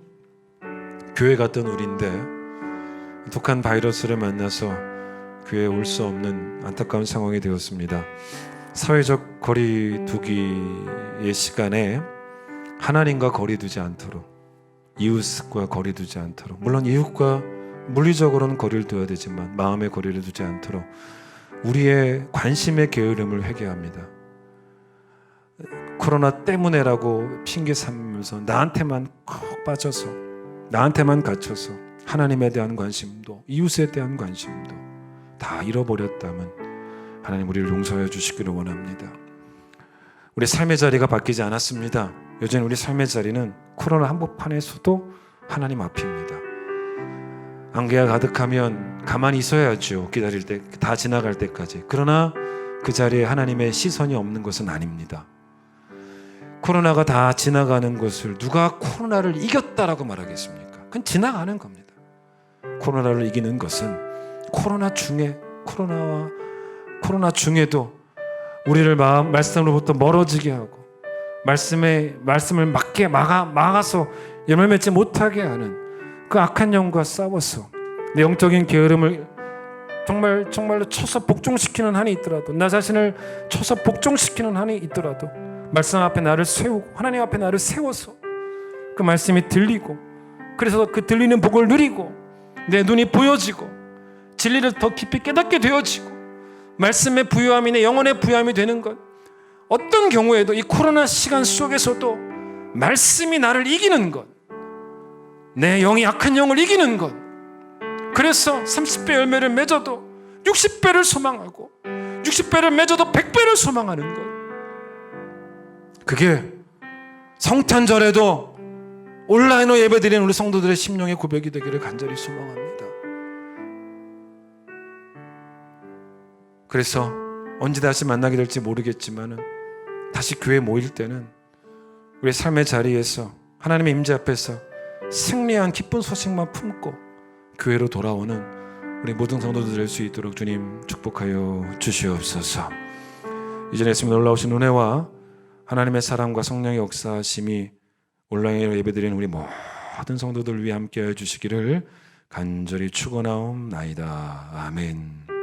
교회 갔던 우리인데 독한 바이러스를 만나서 교회에 올 수 없는 안타까운 상황이 되었습니다. 사회적 거리두기의 시간에 하나님과 거리두지 않도록, 이웃과 거리두지 않도록, 물론 이웃과 물리적으로는 거리를 둬야 되지만 마음의 거리를 두지 않도록 우리의 관심의 게으름을 회개합니다. 코로나 때문에라고 핑계 삼으면서 나한테만 콕 빠져서, 나한테만 갇혀서 하나님에 대한 관심도 이웃에 대한 관심도 다 잃어버렸다면 하나님 우리를 용서해 주시기를 원합니다. 우리 삶의 자리가 바뀌지 않았습니다. 여전히 우리 삶의 자리는 코로나 한복판에서도 하나님 앞입니다. 안개가 가득하면 가만히 있어야죠. 기다릴 때, 다 지나갈 때까지. 그러나 그 자리에 하나님의 시선이 없는 것은 아닙니다. 코로나가 다 지나가는 것을 누가 코로나를 이겼다라고 말하겠습니까? 그건 지나가는 겁니다. 코로나를 이기는 것은 코로나 중에도 우리를 말씀으로부터 멀어지게 하고 말씀을 막아서 열매 맺지 못하게 하는 그 악한 영과 싸워서 내 영적인 게으름을 정말로 쳐서 복종시키는 한이 있더라도, 나 자신을 쳐서 복종시키는 한이 있더라도 말씀 앞에 나를 세우고 하나님 앞에 나를 세워서 그 말씀이 들리고, 그래서 그 들리는 복을 누리고 내 눈이 보여지고 진리를 더 깊이 깨닫게 되어지고 말씀의 부요함이 내 영혼의 부요함이 되는 것, 어떤 경우에도 이 코로나 시간 속에서도 말씀이 나를 이기는 것, 내 영이 악한 영을 이기는 것, 그래서 30배 열매를 맺어도 60배를 소망하고 60배를 맺어도 100배를 소망하는 것, 그게 성탄절에도 온라인으로 예배드리는 우리 성도들의 심령의 고백이 되기를 간절히 소망합니다. 그래서 언제 다시 만나게 될지 모르겠지만 다시 교회에 모일 때는 우리 삶의 자리에서 하나님의 임재 앞에서 승리한 기쁜 소식만 품고 교회로 돌아오는 우리 모든 성도들 될 수 있도록 주님 축복하여 주시옵소서. 이전에 했으면 놀라우신 은혜와 하나님의 사랑과 성령의 역사하심이 온라인으로 예배드리는 우리 모든 성도들 위해 함께하여 주시기를 간절히 축원하옵나이다. 아멘.